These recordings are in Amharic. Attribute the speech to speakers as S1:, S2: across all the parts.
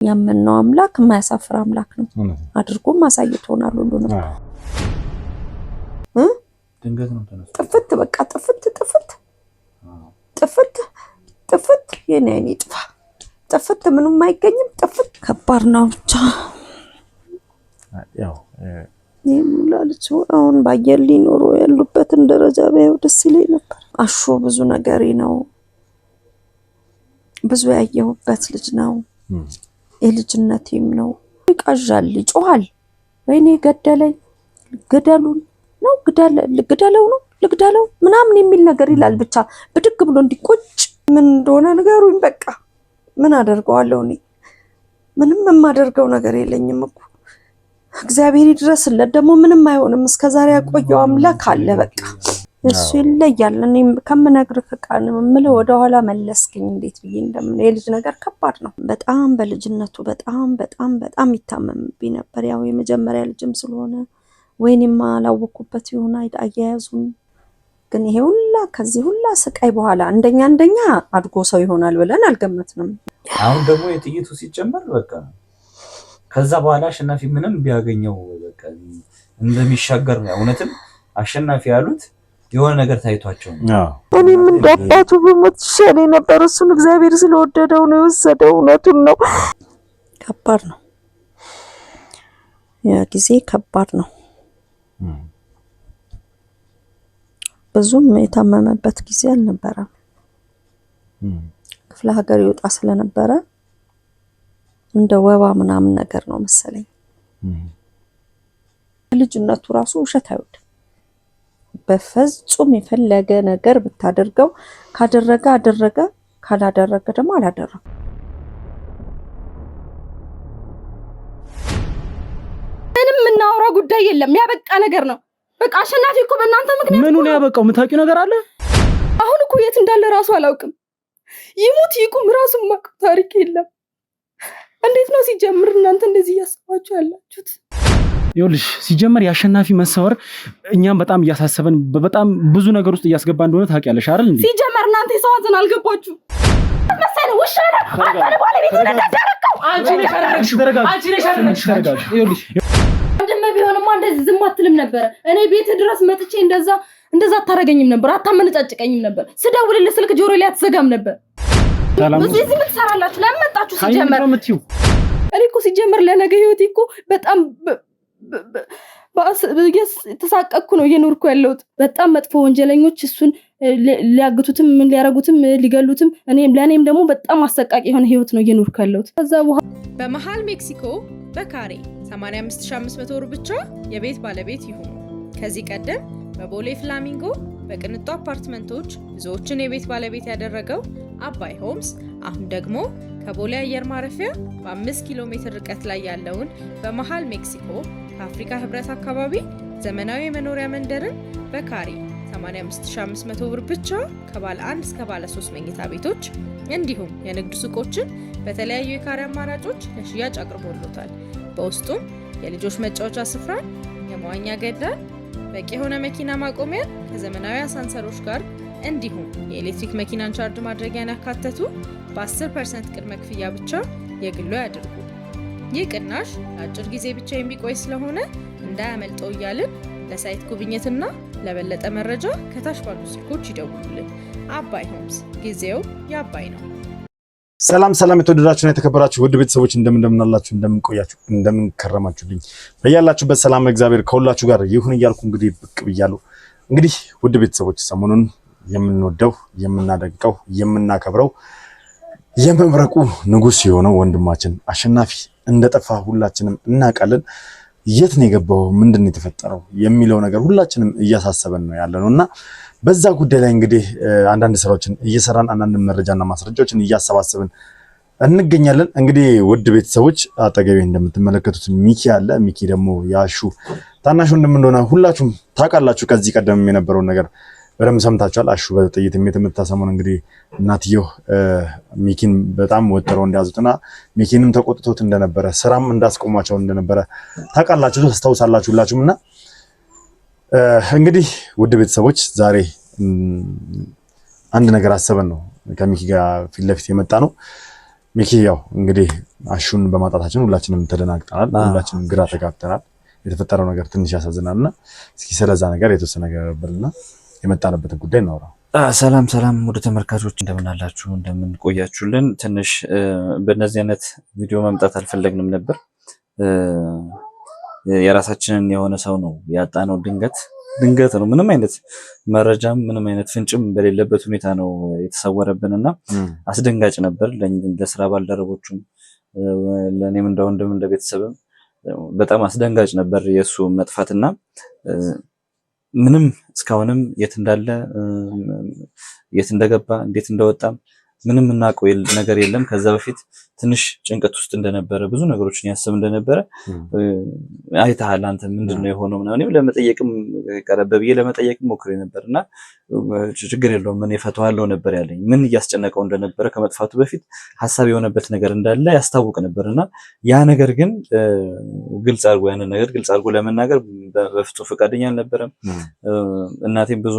S1: ያመነው አምላክ የማያሳፍር አምላክ ነው አድርጎም አሳይቶናል ሁሉንም
S2: ድንገት ነው ተነስቶ
S1: ጥፍት በቃ ጥፍት የኔ ጥፍት ምንም አይገኝም ጥፍት ከባድ ነው ብቻ
S2: ያው
S1: ይሙላልች አሁን ባየልኝ ኖሮ ያሉበትን ደረጃ ባየው ደስ ይለኝ ነበር አሹ ብዙ ነገሪ ነው ብዙ ያየሁበት ልጅ ነው የልጅነቴም ነው ይቃዣል ይጮሃል ወይኔ ገደለኝ ገደሉን ነው ልግደለው ምናምን የሚል ነገር ይላል ብቻ ብድግ ብሎ እንዲቆጭ ምን እንደሆነ ነገሩኝ በቃ ምን አደርገዋለሁ እኔ ምንም የማደርገው ነገር የለኝም እኮ እግዚአብሔር ይድረስለት ደግሞ ምንም አይሆንም እስከዛሬ ያቆየው አምላክ አለ በቃ እሱ ይለያል እኔ ከመነግርህ ቃል ምለው ወደ ኋላ መለስከኝ እንዴት ብዬ እንደምን የልጅ ነገር ከባድ ነው በጣም በልጅነቱ በጣም ይታመምብኝ ነበር ያው የመጀመሪያ ልጅም ስለሆነ ወይኔማ ላወኩበት ይሆን አያያዙን ግን ይሄ ሁላ ከዚህ ሁላ ስቃይ በኋላ አንደኛ አድጎ ሰው ይሆናል ብለን አልገመትንም
S2: አሁን ደግሞ የጥይቱ ሲጨመር በቃ ከዛ በኋላ አሸናፊ ምንም ቢያገኘው በቃ እንደሚሻገር ነው እውነትም አሸናፊ ያሉት የሆነ ነገር ታይቷቸው ነው
S1: እኔም እንደአባቱ በሞት ሸኔ ነበር እሱን እግዚአብሔር ስለወደደው ነው የወሰደው እውነቱን ነው ከባድ ነው ያ ጊዜ ከባድ ነው ብዙም የታመመበት ጊዜ አልነበረም ክፍለ ሀገር ይወጣ ስለነበረ እንደ ወባ ምናምን ነገር ነው መሰለኝ ልጅነቱ ራሱ ውሸት አይወድ በፍጹም የፈለገ ነገር ብታደርገው ካደረገ ካላደረገ ደግሞ አላደረገ
S3: ምንም እናውራ ጉዳይ የለም ያበቃ ነገር ነው በቃ አሸናፊ እኮ በእናንተ ምክንያት
S4: ምኑን ያበቃው ምታቂው ነገር አለ
S3: አሁን እኮ የት እንዳለ ራሱ አላውቅም ይሙት ይቁም ራሱ ማቅ ታሪክ የለም እንዴት ነው ሲጀምር እናንተ እንደዚህ ያስባችሁ ያላችሁት
S4: ይኸውልሽ ሲጀምር ያሸናፊ መሰወር እኛም በጣም ያሳሰበን በጣም ብዙ ነገር ውስጥ እያስገባ እንደሆነ ታውቂያለሽ አይደል እንዴ
S3: ሲጀምር እናንተ ሰዋዘን አልገባችሁ መሰለ ወሻላ አንተ ባለቤት እንደደረከው
S4: አንቺ ነሽ ተረጋግሽ ይኸውልሽ
S3: እንደም ቢሆንማ እንደዚህ ዝም አትልም ነበር እኔ ቤት ድረስ መጥቼ እንደዛ አታረገኝም ነበር አታመነጫጭቀኝም ነበር ስደውልልህ ስልክ ጆሮ ላይ አትዘጋም ነበር እዚህ ምን ትሰራላችሁ ለምን መጣችሁ ሲጀምር እኔ እኮ ሲጀምር ለነገ ህይወቴ እኮ በጣም ተሳቀቅኩ ነው እየኖርኩ ያለሁት በጣም መጥፎ ወንጀለኞች እሱን ሊያግቱትም ምን ሊያረጉትም ሊገሉትም ለኔም ደግሞ በጣም አሰቃቂ የሆነ ህይወት ነው እየኖርኩ ያለሁት ከዛ በኋላ
S5: በመሃል ሜክሲኮ በካሬ 85500 ብር ብቻ የቤት ባለቤት ይሁኑ ከዚህ ቀደም በቦሌ ፍላሚንጎ በቅንጦ አፓርትመንቶች ብዙዎችን የቤት ባለቤት ያደረገው አባይ ሆምስ አሁን ደግሞ ከቦሌ አየር ማረፊያ በ5 ኪሎ ሜትር ርቀት ላይ ያለውን በመሃል ሜክሲኮ ከአፍሪካ ህብረት አካባቢ ዘመናዊ የመኖሪያ መንደርን በካሬ 85500 ብር ብቻ ከባለ 1 እስከ ባለ 3 መኝታ ቤቶች እንዲሁም የንግድ ሱቆችን በተለያዩ የካሬ አማራጮች ለሽያጭ አቅርቦሎታል በውስጡም የልጆች መጫወቻ ስፍራ የመዋኛ ገንዳ በቂ የሆነ መኪና ማቆሚያ ከዘመናዊ አሳንሰሮች ጋር እንዲሁም የኤሌክትሪክ መኪናን ቻርጅ ማድረጊያን ያካተቱ በ10% ቅድመ ክፍያ ብቻ የግሎ ያድርጉ ይህ ቅናሽ ለአጭር ጊዜ ብቻ የሚቆይ ስለሆነ እንዳያመልጠው እያልን ለሳይት ጉብኝትና ለበለጠ መረጃ ከታች ባሉ ስልኮች ይደውሉልን አባይ ሆምስ ጊዜው የአባይ ነው
S6: ሰላም የተወደዳችሁና የተከበራችሁ ውድ ቤተሰቦች እንደምናላችሁ እንደምንቆያችሁ እንደምንከረማችሁልኝ በእያላችሁበት ሰላም እግዚአብሔር ከሁላችሁ ጋር ይሁን እያልኩ እንግዲህ ብቅ ብያለሁ እንግዲህ ውድ ቤተሰቦች ሰሞኑን የምንወደው የምናደንቀው የምናከብረው የመብረቁ ንጉስ የሆነው ወንድማችን አሸናፊ እንደጠፋ ሁላችንም እናውቃለን የት ነው የገባው ምንድነው የተፈጠረው የሚለው ነገር ሁላችንም እያሳሰበን ነው ያለነውና በዛ ጉዳይ ላይ እንግዲህ አንዳንድ ስራዎችን እየሰራን አንዳንድ መረጃና ማስረጃዎችን እያሰባሰብን እንገኛለን እንግዲህ ውድ ቤተሰቦች አጠገቤ እንደምትመለከቱት ሚኪ አለ ሚኪ ደግሞ ያሹ ታናሹ እንደምንሆነ ሁላችሁም ታውቃላችሁ ከዚህ ቀደም የነበረው ነገር በደም ሰምታችኋል አሹ በጥይት የምትመታሰሙን እንግዲህ እናትየው ሚኪን በጣም ወጥረው እንዲያዙትና ሚኪንም ተቆጥቶት እንደነበረ ስራም እንዳስቆማቸው እንደነበረ ታውቃላችሁ ታስታውሳላችሁ ሁላችሁምና እንግዲህ ውድ ቤተሰቦች ዛሬ አንድ ነገር አሰበን ነው ከሚኪ ጋር ፊት ለፊት የመጣ ነው ሚኪ ያው እንግዲህ አሹን በማጣታችን ሁላችንም ተደናግጠናል፣ ሁላችንም ግራ ተጋብተናል። የተፈጠረው ነገር ትንሽ ያሳዝናልና እስኪ ስለዛ ነገር የተወሰነ ነገር በልና የመጣንበትን ጉዳይ እናውራ።
S2: ሰላም ሰላም ወደ ተመልካቾች እንደምን አላችሁ? እንደምን ቆያችሁልን? ትንሽ በእነዚህ አይነት ቪዲዮ መምጣት አልፈለግንም ነበር። የራሳችንን የሆነ ሰው ነው ያጣነው። ድንገት ነው። ምንም አይነት መረጃም ምንም አይነት ፍንጭም በሌለበት ሁኔታ ነው የተሰወረብንና አስደንጋጭ ነበር። ለስራ ባልደረቦቹም ለእኔም እንደ ወንድም እንደ ቤተሰብም በጣም አስደንጋጭ ነበር የእሱ መጥፋትና ምንም እስካሁንም የት እንዳለ የት እንደገባ እንዴት እንደወጣም ምንም እናውቀው ነገር የለም። ከዛ በፊት ትንሽ ጭንቀት ውስጥ እንደነበረ ብዙ ነገሮችን ያስብ እንደነበረ አይተሃል አንተ። ምንድነው የሆነው ምናምን እኔም ለመጠየቅም ቀረበ ብዬ ለመጠየቅም ሞክሬ ነበርና ችግር የለውም ምን እፈታዋለሁ ነበር ያለኝ። ምን እያስጨነቀው እንደነበረ ከመጥፋቱ በፊት ሐሳብ የሆነበት ነገር እንዳለ ያስታውቅ ነበርና ያ ነገር ግን ግልጽ አድርጎ ያንን ነገር ግልጽ አድርጎ ለመናገር በፍጹም ፈቃደኛ አልነበረም። እናቴም ብዙ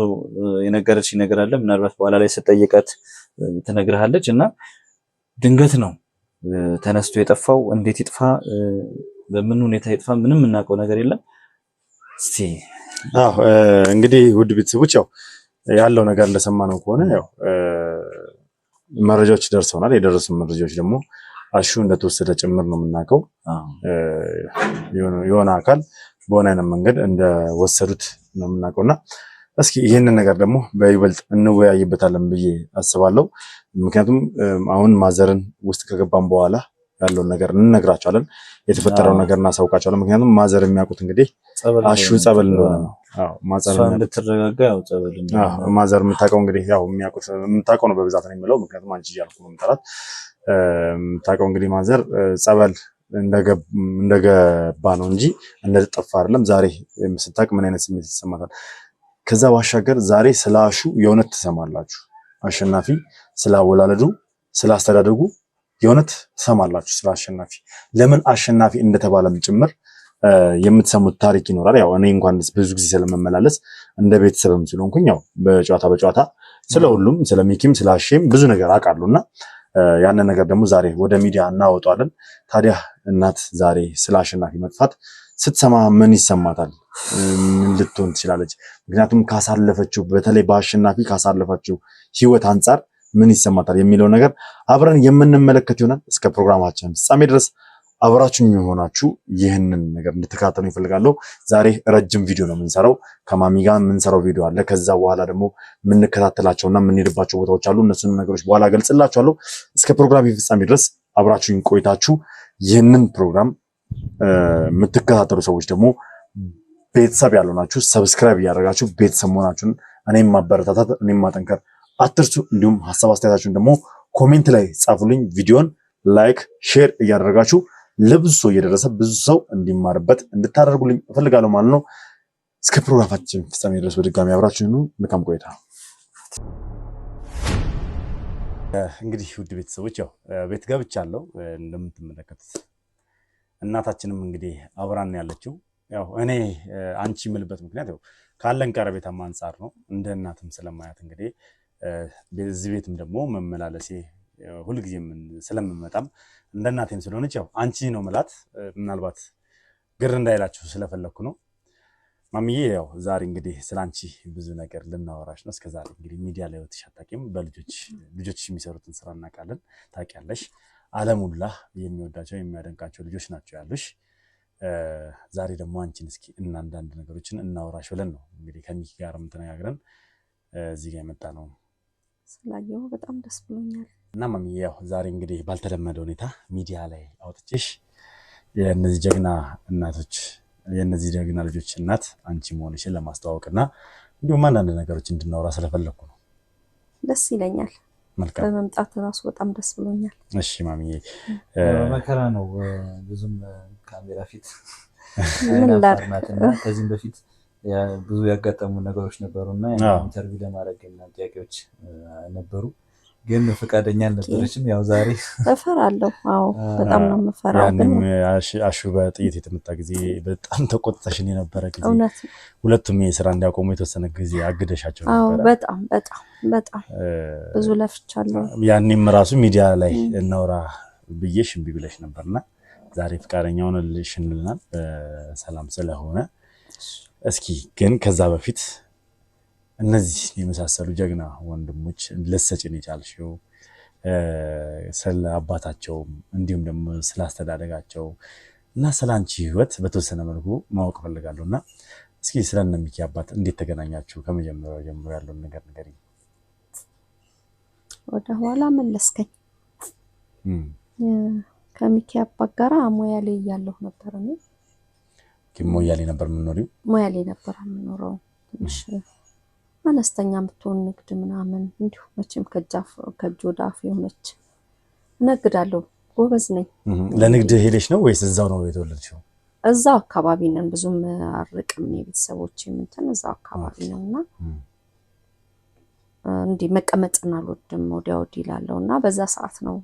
S2: የነገረችኝ ነገር አለ። ምናልባት በኋላ ላይ ስጠይቃት ትነግርሃለች እና ድንገት ነው ተነስቶ የጠፋው። እንዴት ይጥፋ በምን ሁኔታ ይጥፋ ምንም እናውቀው ነገር የለም። እስቲ
S6: እንግዲህ ውድ ቤተሰቦች ያው ያለው ነገር እንደሰማነው ከሆነ ያው መረጃዎች ደርሰውናል። የደረሱ መረጃዎች ደግሞ አሹ እንደተወሰደ ጭምር ነው የምናውቀው። የሆነ አካል በሆነ አይነት መንገድ እንደወሰዱት ነው የምናውቀውና እስኪ ይህንን ነገር ደግሞ በይበልጥ እንወያይበታለን ብዬ አስባለሁ። ምክንያቱም አሁን ማዘርን ውስጥ ከገባን በኋላ ያለውን ነገር እንነግራቸዋለን፣ የተፈጠረው ነገር እናሳውቃቸዋለን። ምክንያቱም ማዘር የሚያውቁት እንግዲህ አሹ ጸበል እንደሆነ ነው። ማዘር የምታውቀው እንግዲህ ያው የምታውቀው ነው በብዛት ነው የሚለው። ምክንያቱም አንቺ እያልኩ ነው የምጠራት። የምታውቀው እንግዲህ ማዘር ጸበል እንደገባ ነው እንጂ እንደጠፋ አይደለም። ዛሬ ስታውቅ ምን አይነት ስሜት ይሰማታል? ከዛ ባሻገር ዛሬ ስለ አሹ የእውነት ትሰማላችሁ። አሸናፊ ስላወላለዱ ስላስተዳደጉ የእውነት ትሰማላችሁ። ስለ አሸናፊ ለምን አሸናፊ እንደተባለም ጭምር የምትሰሙት ታሪክ ይኖራል። ያው እኔ እንኳን ብዙ ጊዜ ስለመመላለስ እንደ ቤተሰብም ስለሆንኩኝ ያው በጨዋታ ስለሁሉም ስለ ሚኪም ስለ አሼም ብዙ ነገር አውቃለሁና ያንን ነገር ደግሞ ዛሬ ወደ ሚዲያ እናወጣለን። ታዲያ እናት ዛሬ ስለ አሸናፊ መጥፋት ስትሰማ ምን ይሰማታል? ምን ልትሆን ትችላለች? ምክንያቱም ካሳለፈችው በተለይ በአሸናፊ ካሳለፈችው ህይወት አንጻር ምን ይሰማታል የሚለው ነገር አብረን የምንመለከት ይሆናል። እስከ ፕሮግራማችን ፍጻሜ ድረስ አብራችሁኝ የሆናችሁ ይህንን ነገር እንድትከታተሉ ይፈልጋለሁ። ዛሬ ረጅም ቪዲዮ ነው የምንሰራው። ከማሚ ጋር የምንሰራው ቪዲዮ አለ። ከዛ በኋላ ደግሞ የምንከታተላቸውና የምንሄድባቸው ቦታዎች አሉ። እነሱንም ነገሮች በኋላ ገልጽላችኋለሁ። እስከ ፕሮግራም ፍጻሜ ድረስ አብራችሁኝ ቆይታችሁ ይህንን ፕሮግራም የምትከታተሉ ሰዎች ደግሞ ቤተሰብ ያልሆናችሁ ሰብስክራይብ እያደረጋችሁ ቤተሰብ መሆናችሁን እኔም ማበረታታት እኔም ማጠንከር አትርሱ። እንዲሁም ሀሳብ አስተያየታችሁን ደግሞ ኮሜንት ላይ ጻፉልኝ። ቪዲዮን ላይክ ሼር እያደረጋችሁ ለብዙ ሰው እየደረሰ ብዙ ሰው እንዲማርበት እንድታደርጉልኝ እፈልጋለሁ ማለት ነው። እስከ ፕሮግራማችን ፍጻሜ ድረስ በድጋሚ አብራችሁን መልካም ቆይታ። እንግዲህ ውድ ቤተሰቦች ያው ቤት ገብቻለሁ። እንደምትመለከቱት እናታችንም እንግዲህ አብራን ያለችው ያው እኔ አንቺ የምልበት ምክንያት ያው ካለን ቀረቤታም አንፃር ነው። እንደ እናትም ስለማያት እንግዲህ በዚህ ቤትም ደግሞ መመላለሴ ሁልጊዜም ስለምመጣም እንደ እናቴም ስለሆነች ያው አንቺ ነው መላት። ምናልባት ግር እንዳይላችሁ ስለፈለኩ ነው። ማሚዬ ያው ዛሬ እንግዲህ ስላንቺ ብዙ ነገር ልናወራሽ ነው። እስከዛሬ እንግዲህ ሚዲያ ላይ ወጥተሽ አታውቂም። ልጆች የሚሰሩትን ስራ እናውቃለን፣ ታውቂያለሽ። ዓለሙላ የሚወዳቸው የሚያደንቃቸው ልጆች ናቸው ያሉሽ። ዛሬ ደግሞ አንቺን እስኪ አንዳንድ ነገሮችን እናወራሽ ብለን ነው እንግዲህ ከሚኪ ጋርም ተነጋግረን እዚህ ጋር የመጣ ነው።
S1: ስላየው በጣም ደስ ብሎኛል።
S6: እና ማሚዬ ያው ዛሬ እንግዲህ ባልተለመደ ሁኔታ ሚዲያ ላይ አውጥቼሽ የእነዚህ ጀግና እናቶች የእነዚህ ጀግና ልጆች እናት አንቺ መሆንሽን ለማስተዋወቅና እንዲሁም አንዳንድ ነገሮች እንድናወራ ስለፈለኩ ነው።
S1: ደስ ይለኛል።
S6: መልካም
S1: በመምጣት ራሱ በጣም ደስ ብሎኛል።
S6: እሺ ማሚዬ
S2: መከራ ነው ብዙም ካሜራ ፊት
S1: ምን ላድርግ
S2: ከዚህም በፊት ብዙ ያጋጠሙ ነገሮች ነበሩና ኢንተርቪው ለማድረግ እና ጥያቄዎች ነበሩ፣ ግን ፈቃደኛ አልነበረችም። ያው ዛሬ እፈራለሁ።
S1: አዎ በጣም ነው የምፈራው።
S6: ግን አሹ በጥይት የተመታ ጊዜ በጣም ተቆጥተሽኝ የነበረ ጊዜ
S1: እውነት
S6: ሁለቱም የስራ እንዲያቆሙ የተወሰነ ጊዜ አግደሻቸው
S1: ነበር። አዎ በጣም በጣም ብዙ ለፍቻለሁ።
S6: ያኔም ራሱ ሚዲያ ላይ እናውራ ብዬሽ እምቢ ብለሽ ነበርና ዛሬ ፍቃደኛ ሆነልሽልናል ሰላም ስለሆነ። እስኪ ግን ከዛ በፊት እነዚህ የመሳሰሉ ጀግና ወንድሞች ልትሰጪን የቻልሽው ስለ አባታቸው እንዲሁም ደግሞ ስላስተዳደጋቸው እና ስላንቺ ህይወት በተወሰነ መልኩ ማወቅ ፈልጋለሁና እስኪ ስለነ ሚኪ አባት እንዴት ተገናኛችሁ? ከመጀመሪያው ጀምሮ ያለውን ነገር ንገሪኝ።
S1: ወደ ኋላ መለስከኝ። ከሚኪ አባት ጋር ሞያሌ እያለሁ ነበር ነው።
S6: ሞያሌ ነበር የምንኖረው?
S1: ሞያሌ ነበር የምንኖረው። ትንሽ አነስተኛ ብትሆን ንግድ ምናምን እንዲሁ መቼም ከእጅ ወደ አፍ የሆነች እነግዳለሁ። ጎበዝ ነኝ።
S6: ለንግድ ሄደሽ ነው ወይስ እዛው ነው የተወለድሽው?
S1: እዛው አካባቢ ነን። ብዙም አርቅም የቤተሰቦቼም እንትን እዛው አካባቢ ነውና እንዲህ መቀመጥና አልወድም ወዲያ ወዲህ እላለሁና በዛ ሰዓት ነው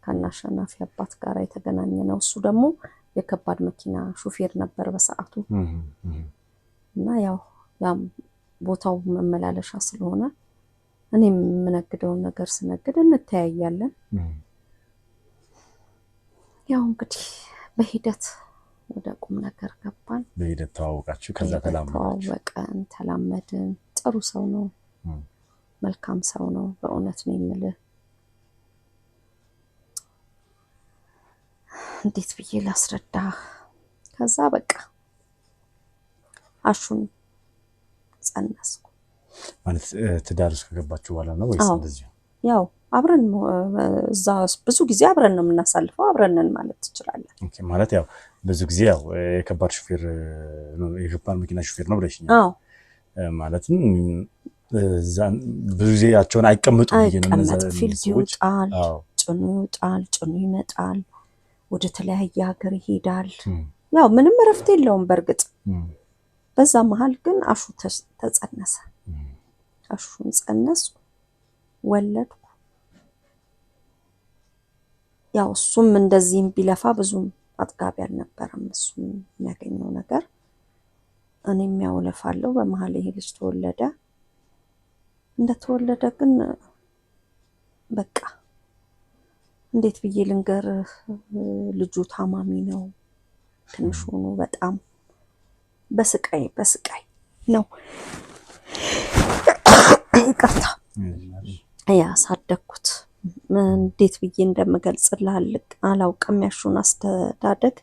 S1: ከአሸናፊ አባት ጋር የተገናኘ ነው። እሱ ደግሞ የከባድ መኪና ሹፌር ነበር በሰዓቱ እና ያው ቦታው መመላለሻ ስለሆነ እኔም የምነግደውን ነገር ስነግድ እንተያያለን። ያው እንግዲህ በሂደት ወደ ቁም ነገር ገባን።
S6: በሂደት ተዋወቃችሁ፣ ከዛ
S1: ተላመድን። ጥሩ ሰው ነው፣ መልካም ሰው ነው። በእውነት ነው የምልህ። እንዴት ብዬ ላስረዳ? ከዛ በቃ አሹን ጸነስኩ።
S6: ማለት ትዳር ውስጥ ከገባችሁ በኋላ ነው ወይስ እንደዚህ?
S1: ያው አብረን እዛ ብዙ ጊዜ አብረን ነው የምናሳልፈው። አብረን ነን ማለት ትችላለህ።
S6: ኦኬ። ማለት ያው ብዙ ጊዜ ያው የከባድ የከባድ መኪና ሹፌር ነው ብለሽኛል።
S1: አዎ።
S6: ማለትም ብዙ ጊዜያቸውን አይቀመጡም ብዬ ነው።
S1: እነዛ ፊልድ ይወጣል፣ ጭኑ ይወጣል፣ ጭኑ ይመጣል፣ ወደ ተለያየ ሀገር ይሄዳል። ያው ምንም እረፍት የለውም በእርግጥ። በዛ መሀል ግን አሹ ተጸነሰ። አሹን ጸነስኩ፣ ወለድኩ። ያው እሱም እንደዚህም ቢለፋ ብዙም አጥጋቢ አልነበረም። እሱም የሚያገኘው ነገር እኔም ያውለፋለሁ። በመሀል ይሄ ልጅ ተወለደ። እንደተወለደ ግን በቃ እንዴት ብዬ ልንገር፣ ልጁ ታማሚ ነው። ትንሽ ሆኖ በጣም በስቃይ ነው ይቅርታ ያሳደግኩት። እንዴት ብዬ እንደምገልጽልህ አላውቅም። ያሹን አስተዳደግ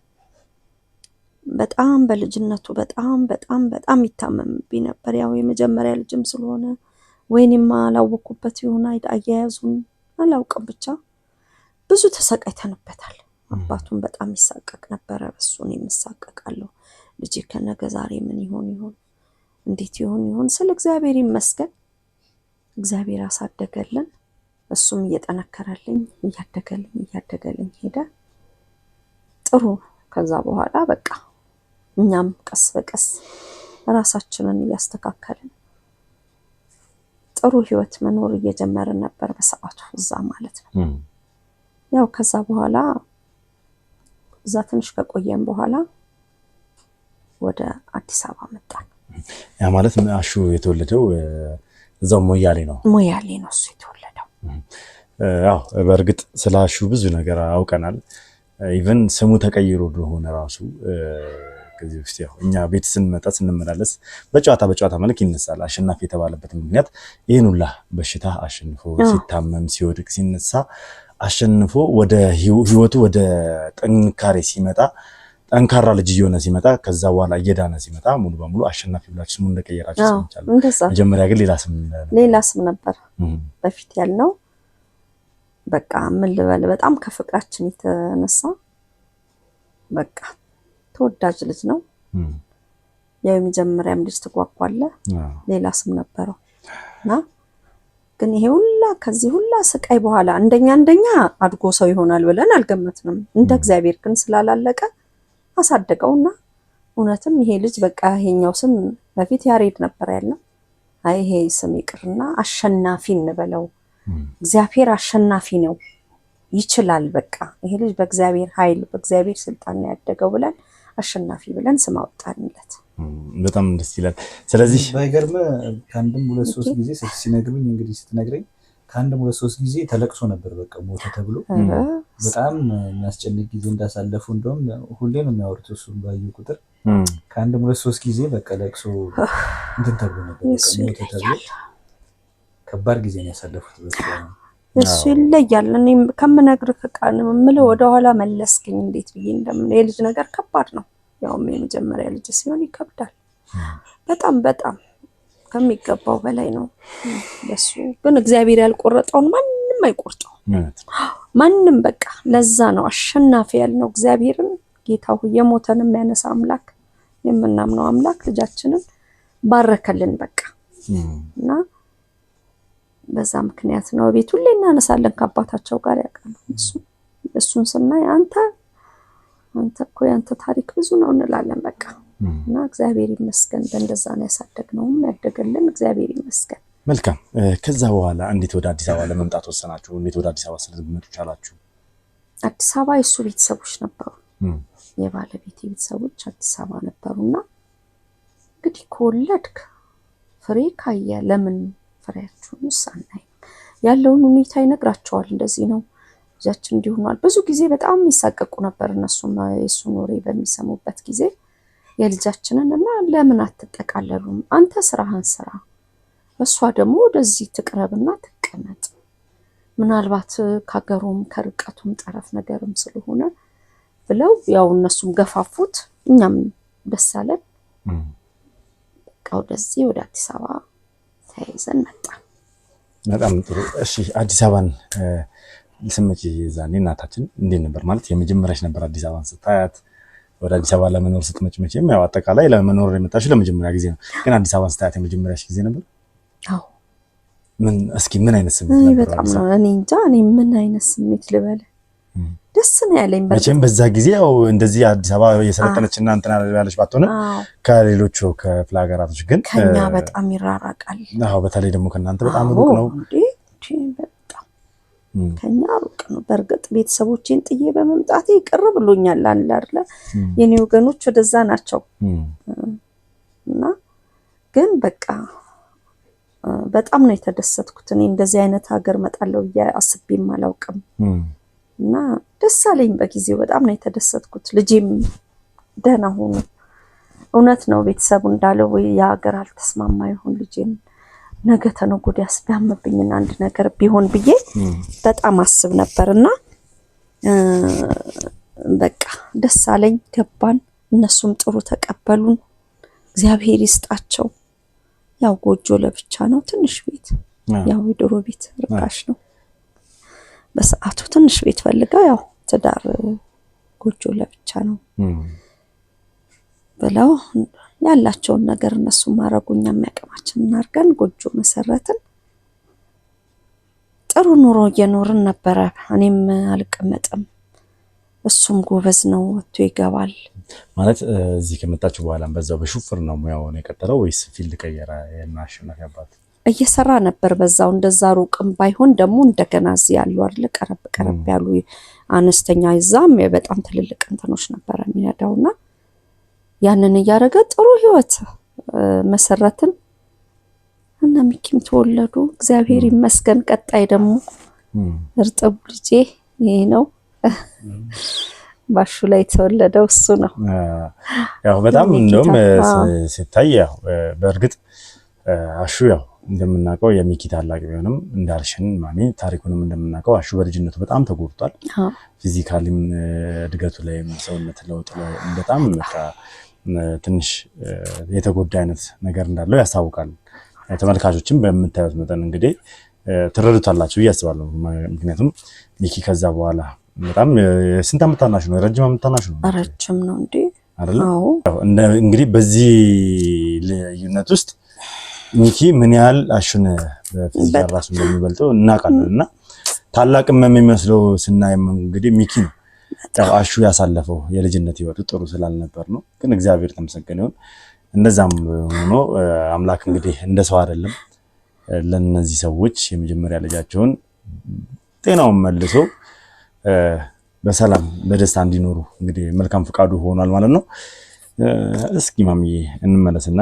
S1: በጣም በልጅነቱ በጣም ይታመምብኝ ነበር። ያው የመጀመሪያ ልጅም ስለሆነ ወይኔማ አላወኩበት ይሆን አያያዙን አላውቅም። ብቻ ብዙ ተሰቃይተንበታል። አባቱን በጣም ይሳቀቅ ነበረ፣ በሱን የምሳቀቃለሁ። ልጄ ከነገ ዛሬ ምን ይሆን እንዴት ይሆን ስለ እግዚአብሔር ይመስገን። እግዚአብሔር አሳደገልን። እሱም እየጠነከረልኝ እያደገልኝ ሄደ። ጥሩ። ከዛ በኋላ በቃ እኛም ቀስ በቀስ ራሳችንን እያስተካከልን ጥሩ ህይወት መኖር እየጀመርን ነበር በሰዓቱ እዛ ማለት ነው። ያው ከዛ በኋላ እዛ ትንሽ ከቆየን በኋላ ወደ አዲስ አበባ መጣን።
S6: ያ ማለት አሹ የተወለደው እዛው ሞያሌ ነው?
S1: ሞያሌ ነው እሱ የተወለደው።
S6: ያው በእርግጥ ስለ አሹ ብዙ ነገር አውቀናል። ኢቭን ስሙ ተቀይሮ እንደሆነ ራሱ ከዚህ በፊት ያው እኛ ቤት ስንመጣ ስንመላለስ በጨዋታ መልክ ይነሳል። አሸናፊ የተባለበት ምክንያት ይሄን ሁላ በሽታ አሸንፎ ሲታመም ሲወድቅ ሲነሳ አሸንፎ ወደ ህይወቱ ወደ ጥንካሬ ሲመጣ ጠንካራ ልጅ እየሆነ ሲመጣ ከዛ በኋላ እየዳነ ሲመጣ ሙሉ በሙሉ አሸናፊ ብላችሁ ስሙን እንደቀየራችሁ ሰምቻለሁ። መጀመሪያ ግን ሌላ ስም ነበር በፊት ያልነው። በቃ ምን ልበል፣ በጣም ከፍቅራችን የተነሳ በቃ ተወዳጅ ልጅ ነው። ያው የመጀመሪያም ልጅ ተጓጓለ፣ ሌላ ስም ነበረው እና ግን ይሄ ሁላ ከዚህ ሁላ ስቃይ በኋላ እንደኛ አድጎ ሰው ይሆናል ብለን አልገመትንም። እንደ እግዚአብሔር ግን ስላላለቀ አሳደገውና እውነትም ይሄ ልጅ በቃ ይሄኛው ስም በፊት ያሬድ ነበር ያለው። አይ ይሄ ስም ይቅርና አሸናፊ እንበለው፣ እግዚአብሔር አሸናፊ ነው ይችላል፣ በቃ ይሄ ልጅ በእግዚአብሔር ኃይል በእግዚአብሔር ስልጣን ነው ያደገው ብለን
S1: አሸናፊ ብለን ስም አወጣንለት።
S6: በጣም ደስ ይላል። ስለዚህ
S2: ባይገርም ከአንድም 2-3 ጊዜ ሲነግሩኝ እንግዲህ ስትነግረኝ ከአንድም 2-3 ጊዜ ተለቅሶ ነበር። በቃ ሞተ ተብሎ በጣም የሚያስጨንቅ ጊዜ እንዳሳለፉ እንደውም ሁሌ ነው የሚያወሩት። እሱን ባዩ ቁጥር ከአንድም 2-3 ጊዜ በቃ ለቅሶ እንትን ተብሎ ነበር። በቃ ሞተ ተብሎ ከባድ ጊዜ ነው ያሳለፉት። በቃ
S1: እሱ ይለያል። እኔም ከምነግርህ ቃል የምልህ ወደኋላ መለስክኝ። እንዴት ብዬ የልጅ ነገር ከባድ ነው። ያውም የመጀመሪያ ልጅ ሲሆን ይከብዳል። በጣም በጣም ከሚገባው በላይ ነው። ለሱ ግን እግዚአብሔር ያልቆረጠውን ማንም አይቆርጠው። ማንም በቃ ለዛ ነው አሸናፊ ያልነው እግዚአብሔርን። ጌታው የሞተንም ያነሳ አምላክ የምናምነው አምላክ ልጃችንን ባረከልን በቃ እና በዛ ምክንያት ነው ቤት ሁሌ እናነሳለን። ከአባታቸው ጋር ያውቃሉ እሱን ስናይ አንተ እኮ ያንተ ታሪክ ብዙ ነው እንላለን በቃ እና እግዚአብሔር ይመስገን በእንደዛ ነው ያሳደግነው ያደገልን እግዚአብሔር ይመስገን።
S6: መልካም። ከዛ በኋላ እንዴት ወደ አዲስ አበባ ለመምጣት ወሰናችሁ? እንዴት ወደ አዲስ አበባ ስለመጡ ቻላችሁ?
S1: አዲስ አበባ የሱ ቤተሰቦች ነበሩ። የባለቤቴ ቤተሰቦች አዲስ አበባ ነበሩና እንግዲህ ከወለድክ ፍሬ ካየ ለምን ፍሬያችሁን ሳናይ ያለውን ሁኔታ ይነግራቸዋል። እንደዚህ ነው ልጃችን እንዲሆኗል። ብዙ ጊዜ በጣም ይሳቀቁ ነበር እነሱም የሱን ወሬ በሚሰሙበት ጊዜ የልጃችንን እና ለምን አትጠቃለሉም? አንተ ስራህን ስራ፣ እሷ ደግሞ ወደዚህ ትቅረብና ትቀመጥ። ምናልባት ከሀገሩም ከርቀቱም ጠረፍ ነገርም ስለሆነ ብለው ያው እነሱም ገፋፉት። እኛም ደስ አለን። በቃ ወደዚህ ወደ አዲስ አበባ ተያይዘን መጣ። በጣም
S6: ጥሩ። እሺ አዲስ አበባን ስምጪ ዛኔ እናታችን እንዴት ነበር? ማለት የመጀመሪያሽ ነበር አዲስ አበባን ስታያት? ወደ አዲስ አበባ ለመኖር ስትመጪ መቼም ያው አጠቃላይ ለመኖር የመጣሽው ለመጀመሪያ ጊዜ ነው። ግን አዲስ አበባን ስታያት የመጀመሪያሽ ጊዜ ነበር?
S1: አዎ።
S6: ምን አይነት ስሜት ነበር?
S1: በጣም ነው እኔ እንጃ እኔ ምን አይነት ስሜት ልበል። ደስ ነው ያለኝ።
S6: መቼም በዛ ጊዜ ያው እንደዚህ አዲስ አበባ የሰለጠነችና እንትና ያለሽ ባትሆነ ከሌሎቹ ክፍለ ሀገራቶች ግን
S1: ከኛ በጣም ይራራቃል።
S6: አዎ በተለይ ደግሞ ከእናንተ በጣም ሩቅ ነው።
S1: በጣም ከኛ ሩቅ ነው። በእርግጥ ቤተሰቦቼን ጥዬ በመምጣቴ ቅር ብሎኛል አለ አይደለ? የኔ ወገኖች ወደዛ ናቸው እና ግን በቃ በጣም ነው የተደሰትኩት። እኔ እንደዚህ አይነት ሀገር መጣለው አስቤም አላውቅም እና ደስ አለኝ በጊዜው። በጣም ነው የተደሰትኩት። ልጄም ደህና ሆኖ እውነት ነው ቤተሰቡ እንዳለው የሀገር አልተስማማ ይሆን ልጄም ነገ ተነገ ወዲያ ቢያምብኝና አንድ ነገር ቢሆን ብዬ በጣም አስብ ነበርና በቃ ደስ አለኝ። ገባን። እነሱም ጥሩ ተቀበሉን። እግዚአብሔር ይስጣቸው። ያው ጎጆ ለብቻ ነው፣ ትንሽ ቤት ያው የድሮ ቤት ርካሽ ነው። በሰዓቱ ትንሽ ቤት ፈልገው ያው ትዳር ጎጆ ለብቻ ነው ብለው ያላቸውን ነገር እነሱ ማረጉኛ የሚያቀማችንን አድርገን ጎጆ መሰረትን። ጥሩ ኑሮ እየኖርን ነበረ። እኔም አልቀመጥም፣ እሱም ጎበዝ ነው፣ ወጥቶ ይገባል።
S6: ማለት እዚህ ከመጣችሁ በኋላም በዛው በሹፍር ነው ሙያውን የቀጠለው ወይስ ፊልድ ቀየረ? የማሽናፊ አባት
S1: እየሰራ ነበር በዛው። እንደዛ ሩቅም ባይሆን ደግሞ እንደገና እዚህ ያሉ አይደል ቀረብ ያሉ አነስተኛ ይዛም በጣም ትልልቅ እንትኖች ነበር የሚነዳውና ያንን እያደረገ ጥሩ ህይወት መሰረትን እና ሚኪም ተወለዱ። እግዚአብሔር ይመስገን። ቀጣይ ደግሞ እርጥቡ ልጄ ይሄ ነው። ባሹ ላይ ተወለደው እሱ ነው።
S6: ያው በጣም እንደውም ሲታይ ያው በእርግጥ አሹ ያው እንደምናውቀው የሚኪ ታላቅ ቢሆንም እንዳልሽን ማሚ ታሪኩንም እንደምናውቀው አሹ በልጅነቱ በጣም ተጎድቷል። ፊዚካሊም እድገቱ ላይ ሰውነት ለውጥ ላይ በጣም ትንሽ የተጎዳ አይነት ነገር እንዳለው ያሳውቃል። ተመልካቾችም በምታዩት መጠን እንግዲህ ትረዱታላችሁ ብዬ አስባለሁ። ምክንያቱም ሚኪ ከዛ በኋላ በጣም ስንት ዓመት ታናሽ ነው? ረጅም ዓመት ታናሽ ነው።
S1: ረጅም ነው እንዴ
S6: አይደል? እንግዲህ በዚህ ልዩነት ውስጥ ሚኪ ምን ያህል አሹን በፊዚካል ራሱ እንደሚበልጠው እናውቃለን። እና ታላቅም የሚመስለው ስናይም እንግዲህ ሚኪ ነው። ያው አሹ ያሳለፈው የልጅነት ህይወቱ ጥሩ ስላልነበር ነው። ግን እግዚአብሔር ተመስገን ይሁን። እንደዛም ሆኖ አምላክ እንግዲህ እንደ ሰው አይደለም። ለነዚህ ሰዎች የመጀመሪያ ልጃቸውን ጤናውን መልሶ በሰላም በደስታ እንዲኖሩ እንግዲህ መልካም ፍቃዱ ሆኗል ማለት ነው። እስኪ ማሚዬ እንመለስና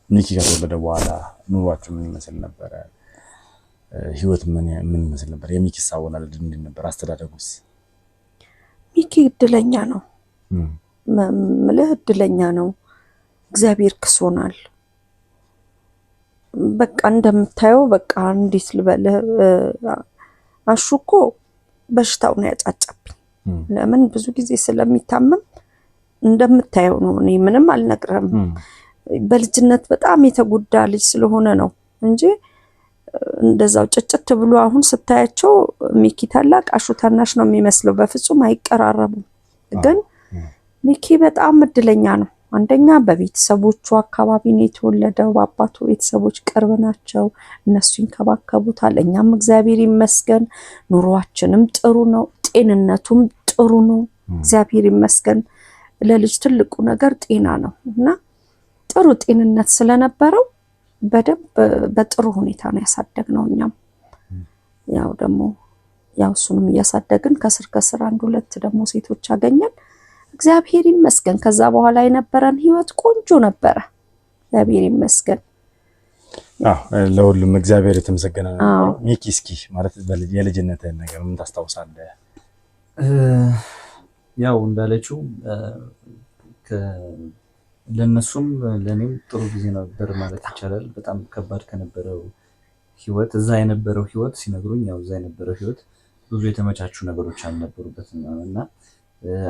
S6: ሚኪ ከተወለደ በኋላ ኑሯችሁ ምን ይመስል ነበረ? ህይወት ምን ይመስል ነበር? የሚኪስ አወላለድ እንዴት ነበር? አስተዳደጉስ?
S1: ሚኪ እድለኛ ነው ምልህ እድለኛ ነው። እግዚአብሔር ክሶናል። በቃ እንደምታየው በቃ እንዴት ልበልህ አሹ እኮ በሽታው ነው ያጫጫብኝ። ለምን ብዙ ጊዜ ስለሚታመም እንደምታየው ነው። እኔ ምንም አልነግርህም። በልጅነት በጣም የተጎዳ ልጅ ስለሆነ ነው እንጂ እንደዛው ጭጭት ብሎ አሁን ስታያቸው ሚኪ ታላቅ አሹ ታናሽ ነው የሚመስለው። በፍጹም አይቀራረቡም። ግን ሚኪ በጣም እድለኛ ነው። አንደኛ በቤተሰቦቹ አካባቢ ነው የተወለደው። በአባቱ ቤተሰቦች ቅርብ ናቸው። እነሱ ይንከባከቡታል። እኛም እግዚአብሔር ይመስገን ኑሯችንም ጥሩ ነው። ጤንነቱም ጥሩ ነው። እግዚአብሔር ይመስገን። ለልጅ ትልቁ ነገር ጤና ነው እና ጥሩ ጤንነት ስለነበረው በደንብ በጥሩ ሁኔታ ነው ያሳደግነው። እኛም ያው ደግሞ እሱንም እያሳደግን ከስር አንድ ሁለት ደግሞ ሴቶች አገኘን። እግዚአብሔር ይመስገን። ከዛ በኋላ የነበረን ህይወት ቆንጆ ነበረ። እግዚአብሔር ይመስገን።
S6: ለሁሉም እግዚአብሔር የተመሰገነ ነው። ሚኪ እስኪ ማለት የልጅነትህን ነገር ምን ታስታውሳለህ?
S2: ያው እንዳለችው ለነሱም ለኔም ጥሩ ጊዜ ነበር ማለት ይቻላል። በጣም ከባድ ከነበረው ህይወት እዛ የነበረው ህይወት ሲነግሩኝ ያው እዛ የነበረው ህይወት ብዙ የተመቻቹ ነገሮች አልነበሩበትም እና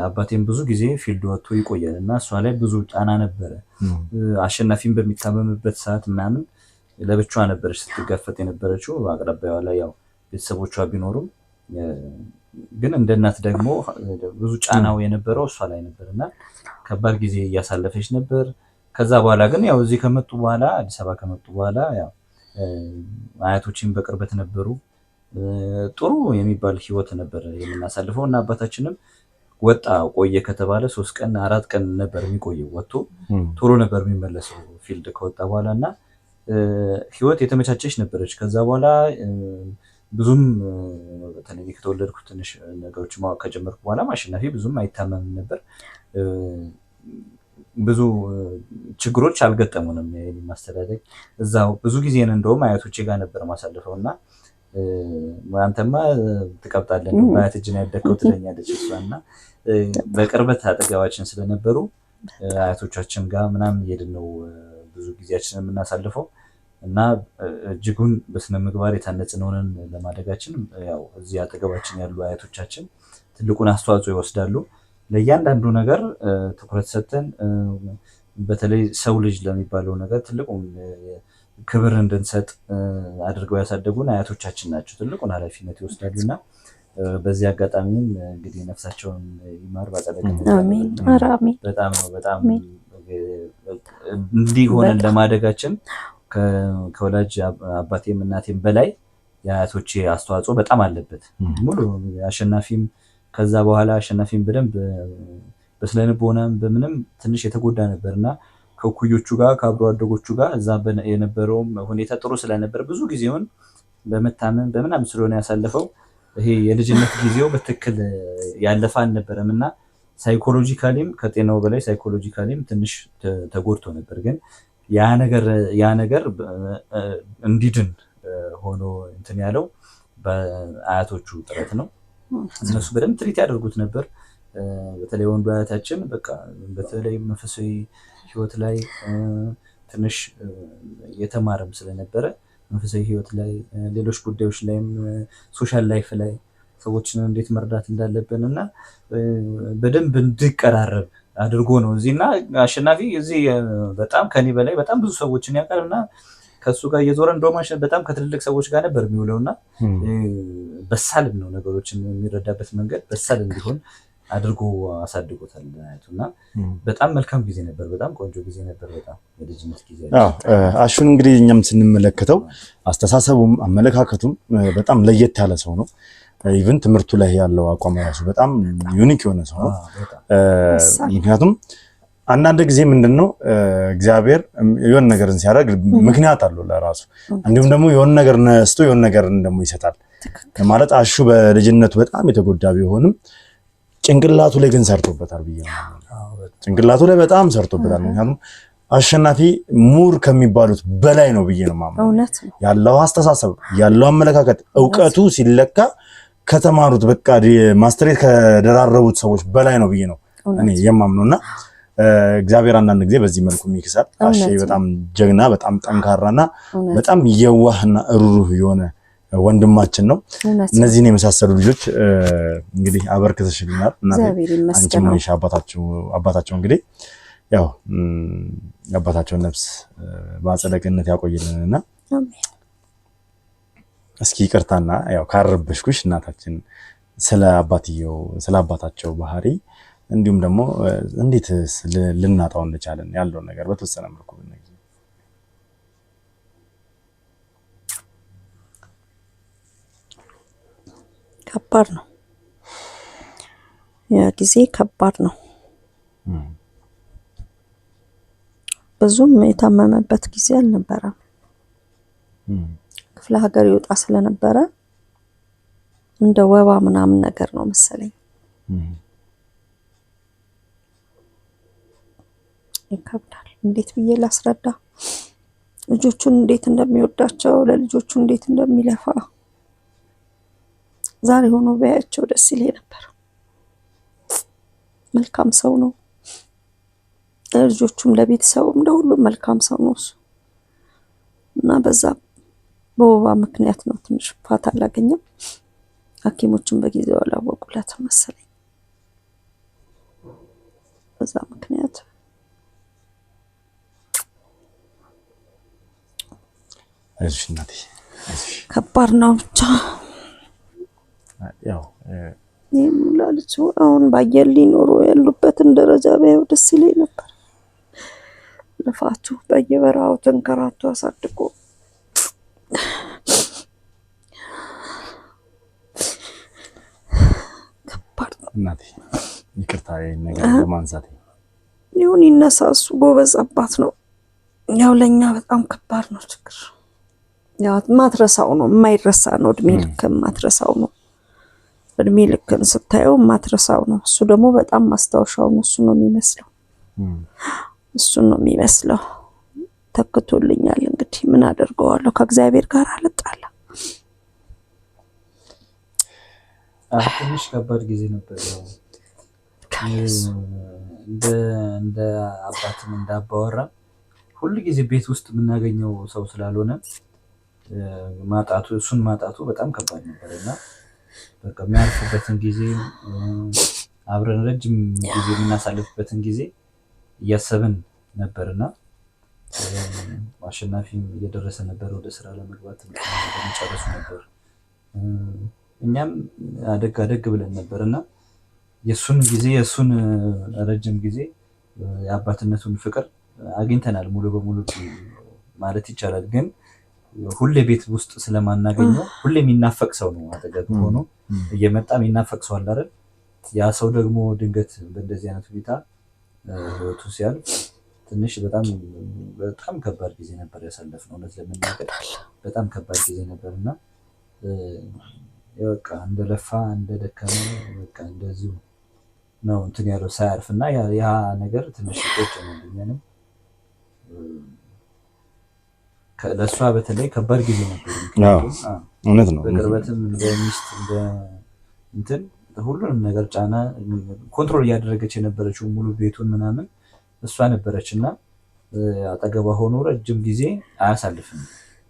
S2: አባቴም ብዙ ጊዜ ፊልድ ወጥቶ ይቆያል እና እሷ ላይ ብዙ ጫና ነበረ። አሸናፊም በሚታመምበት ሰዓት ምናምን ለብቻዋ ነበረች ስትጋፈጥ የነበረችው። አቅራቢያዋ ላይ ያው ቤተሰቦቿ ቢኖሩም ግን እንደ እናት ደግሞ ብዙ ጫናው የነበረው እሷ ላይ ነበርና ከባድ ጊዜ እያሳለፈች ነበር። ከዛ በኋላ ግን ያው እዚህ ከመጡ በኋላ አዲስ አበባ ከመጡ በኋላ ያው አያቶችን በቅርበት ነበሩ። ጥሩ የሚባል ህይወት ነበር የምናሳልፈው እና አባታችንም ወጣ ቆየ ከተባለ 3 ቀን 4 ቀን ነበር የሚቆየው። ወጥቶ ቶሎ ነበር የሚመለሰው ፊልድ ከወጣ በኋላ እና ህይወት የተመቻቸች ነበረች። ከዛ በኋላ ብዙም በተለይ ከተወለድኩ ትንሽ ነገሮች ማወቅ ከጀመርኩ በኋላ አሸናፊ ብዙም አይታመምም ነበር። ብዙ ችግሮች አልገጠሙንም። ማስተዳደግ እዛው ብዙ ጊዜን እንደውም አያቶቼ ጋር ነበር ማሳልፈው እና አንተማ ትቀብጣለህ ነው በአያት እጅ ነው ያደግከው ትለኛለች እሷና በቅርበት አጠገባችን ስለነበሩ አያቶቻችን ጋር ምናምን እየሄድን ነው ብዙ ጊዜያችንን የምናሳልፈው እና እጅጉን በስነ ምግባር የታነጽን ሆነን ለማደጋችን ያው እዚህ አጠገባችን ያሉ አያቶቻችን ትልቁን አስተዋጽኦ ይወስዳሉ። ለእያንዳንዱ ነገር ትኩረት ሰጥተን በተለይ ሰው ልጅ ለሚባለው ነገር ትልቁን ክብር እንድንሰጥ አድርገው ያሳደጉን አያቶቻችን ናቸው። ትልቁን ኃላፊነት ይወስዳሉና በዚህ አጋጣሚም እንግዲህ ነፍሳቸውን ይማር ባጸደቀ
S1: አሜን።
S2: በጣም እንዲህ ሆነን ለማደጋችን ከወላጅ አባቴም እናቴም በላይ የአያቶቼ አስተዋጽኦ በጣም አለበት። ሙሉ አሸናፊም ከዛ በኋላ አሸናፊም በደንብ በስለንቦናም በምንም ትንሽ የተጎዳ ነበርና ከኩዮቹ ጋር ከአብሮ አደጎቹ ጋር እዛ የነበረው ሁኔታ ጥሩ ስለነበር ብዙ ጊዜውን በመታመን በምናምን ስለሆነ ያሳለፈው ይሄ የልጅነት ጊዜው በትክክል ያለፈ አልነበረም እና ሳይኮሎጂካሊም ከጤናው በላይ ሳይኮሎጂካሊም ትንሽ ተጎድቶ ነበር። ግን ያ ነገር እንዲድን ሆኖ እንትን ያለው በአያቶቹ ጥረት ነው። እነሱ በደንብ ትሪት ያደርጉት ነበር። በተለይ ወንዱ አያታችን በቃ በተለይ መንፈሳዊ ህይወት ላይ ትንሽ የተማረም ስለነበረ መንፈሳዊ ህይወት ላይ ሌሎች ጉዳዮች ላይም ሶሻል ላይፍ ላይ ሰዎችን እንዴት መርዳት እንዳለብን እና በደንብ እንድቀራረብ አድርጎ ነው እዚህና አሸናፊ እዚህ በጣም ከኔ በላይ በጣም ብዙ ሰዎችን ያውቃልና ከሱ ጋር እየዞረ እንደውም በጣም ከትልልቅ ሰዎች ጋር ነበር የሚውለውና በሳልም ነው ነገሮችን የሚረዳበት መንገድ በሳል እንዲሆን አድርጎ አሳድጎታል እና በጣም መልካም ጊዜ ነበር። በጣም ቆንጆ ጊዜ ነበር። በጣም የልጅነት ጊዜ።
S6: አሹን እንግዲህ እኛም ስንመለከተው አስተሳሰቡም አመለካከቱም በጣም ለየት ያለ ሰው ነው። ኢቭን ትምህርቱ ላይ ያለው አቋም ራሱ በጣም ዩኒክ የሆነ ሰው ነው። ምክንያቱም አንዳንድ ጊዜ ምንድነው እግዚአብሔር የሆነ ነገርን ሲያደርግ ምክንያት አለው ለራሱ። እንዲሁም ደግሞ የሆነ ነገር ነስቶ የሆነ ነገርን ደግሞ ይሰጣል። ማለት አሹ በልጅነቱ በጣም የተጎዳ ቢሆንም ጭንቅላቱ ላይ ግን ሰርቶበታል ብዬ ነው። ጭንቅላቱ ላይ በጣም ሰርቶበታል። ምክንያቱም አሸናፊ ሙር ከሚባሉት በላይ ነው ብዬ ነው ማለት ያለው አስተሳሰብ ያለው አመለካከት እውቀቱ ሲለካ ከተማሩት በቃ ማስተሬት ከደራረቡት ሰዎች በላይ ነው ብዬ ነው እኔ የማምነውና እግዚአብሔር አንዳንድ ጊዜ በዚህ መልኩ የሚክሳል። አሽ በጣም ጀግና በጣም ጠንካራና በጣም የዋህና ሩሩህ የሆነ ወንድማችን ነው። እነዚህን የመሳሰሉ ልጆች እንግዲህ አበርክተሽልናል እና አንቺም ነሽ አባታቸው እንግዲህ ያው አባታቸውን ነፍስ በአጸደ ገነት ያቆይልንና እስኪ ይቅርታና ያው ካረበሽኩሽ እናታችን ስለ አባታቸው ባህሪ እንዲሁም ደግሞ እንዴት ልናጣው እንደቻለን ያለው ነገር በተወሰነ መልኩ ብንነግር።
S1: ከባድ ነው ያ ጊዜ ከባድ ነው። ብዙም የታመመበት ጊዜ አልነበረም። ክፍለ ሀገር ይወጣ ስለነበረ እንደ ወባ ምናምን ነገር ነው መሰለኝ። ይከብዳል። እንዴት ብዬ ላስረዳ? ልጆቹን እንዴት እንደሚወዳቸው ለልጆቹ እንዴት እንደሚለፋ ዛሬ ሆኖ ቢያያቸው ደስ ይለኝ ነበር። መልካም ሰው ነው። ለልጆቹም ለቤተሰቡም ለሁሉም መልካም ሰው ነው እሱ እና በዛ በወባ ምክንያት ነው ትንሽ ፋታ አላገኘም። ሐኪሞቹም በጊዜው አላወቁለት መሰለኝ። በዛ ምክንያት
S6: እሺ እናቴ
S1: ከባድ ነው። ብቻ
S6: ያው
S1: ይሙላልቹ አሁን ባየልኝ ኖሮ ያሉበትን ደረጃ ባየው ደስ ይለኝ ነበር። ልፋቱ በየበራው ተንከራቶ አሳድጎ ከባድ ነው።
S6: እናቴ ይቅርታ ነገር ለማንሳት
S1: ይሁን ይነሳሱ ጎበዝ አባት ነው። ያው ለኛ በጣም ከባድ ነው ችግር። ያው ማትረሳው ነው የማይረሳ ነው። እድሜ ልክ ማትረሳው ነው። እድሜ ልክን ስታየው ማትረሳው ነው። እሱ ደግሞ በጣም ማስታወሻው ነው። እሱ ነው የሚመስለው። ተክቶልኛል። እንግዲህ ምን አደርገዋለሁ? ከእግዚአብሔር ጋር አልጣላ።
S2: ትንሽ ከባድ ጊዜ ነበር። እንደ አባትም እንደ አባወራ ሁሉ ጊዜ ቤት ውስጥ የምናገኘው ሰው ስላልሆነ እሱን ማጣቱ በጣም ከባድ ነበር እና በቃ የሚያርፍበትን ጊዜ አብረን ረጅም ጊዜ የምናሳልፍበትን ጊዜ እያሰብን ነበርና አሸናፊም እየደረሰ ነበር ወደ ስራ ለመግባት ለመጨረሱ ነበር። እኛም አደግ ብለን ነበርና የሱን ረጅም ጊዜ የአባትነቱን ፍቅር አግኝተናል ሙሉ በሙሉ ማለት ይቻላል። ግን ሁሌ ቤት ውስጥ ስለማናገኘው ሁሌ የሚናፈቅ ሰው ነው አጠገብ ሆኖ እየመጣ የሚናፈቅ ሰው አለ አይደል? ያ ሰው ደግሞ ድንገት በእንደዚህ አይነት ሁኔታ ህይወቱ ሲያልፍ ትንሽ በጣም ከባድ ጊዜ ነበር ያሳለፍነው። እውነት ለመናገር በጣም ከባድ ጊዜ ነበርና በቃ እንደለፋ እንደደከመ በቃ እንደዚሁ ነው እንትን ያለው ሳያርፍና ያ ነገር ትንሽ ቆጭ ነው እንደኛንም ለሷ በተለይ ከባድ ጊዜ ነበር።
S6: እውነት ነው።
S2: በቅርበትም እንደሚስት እንትን ሁሉንም ነገር ጫና ኮንትሮል እያደረገች የነበረችው ሙሉ ቤቱን ምናምን እሷ ነበረችና አጠገቧ ሆኖ ረጅም ጊዜ አያሳልፍም።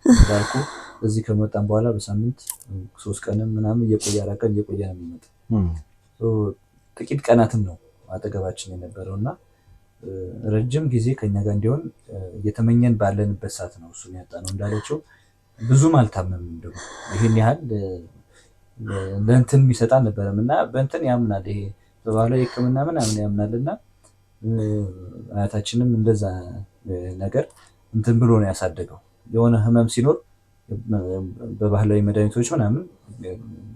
S2: እንዳልኩ እዚህ ከመጣን በኋላ በሳምንት 3 ቀንም ምናምን እየቆየ ነው የሚመጣው። ጥቂት ቀናትም ነው አጠገባችን የነበረውና ረጅም ጊዜ ከኛ ጋር እንዲሆን እየተመኘን ባለንበት ሰዓት ነው እሱን ያጣነው። እንዳለችው ብዙም አልታመምም። ደግሞ ይሄን ያህል ለእንትን የሚሰጥ አልነበረም እና በእንትን ያምናል። ይሄ በባህላዊ ሕክምና ምናምን ያምናልና አያታችንም እንደዛ ነገር እንትን ብሎ ነው ያሳደገው። የሆነ ህመም ሲኖር በባህላዊ መድኃኒቶች ምናምን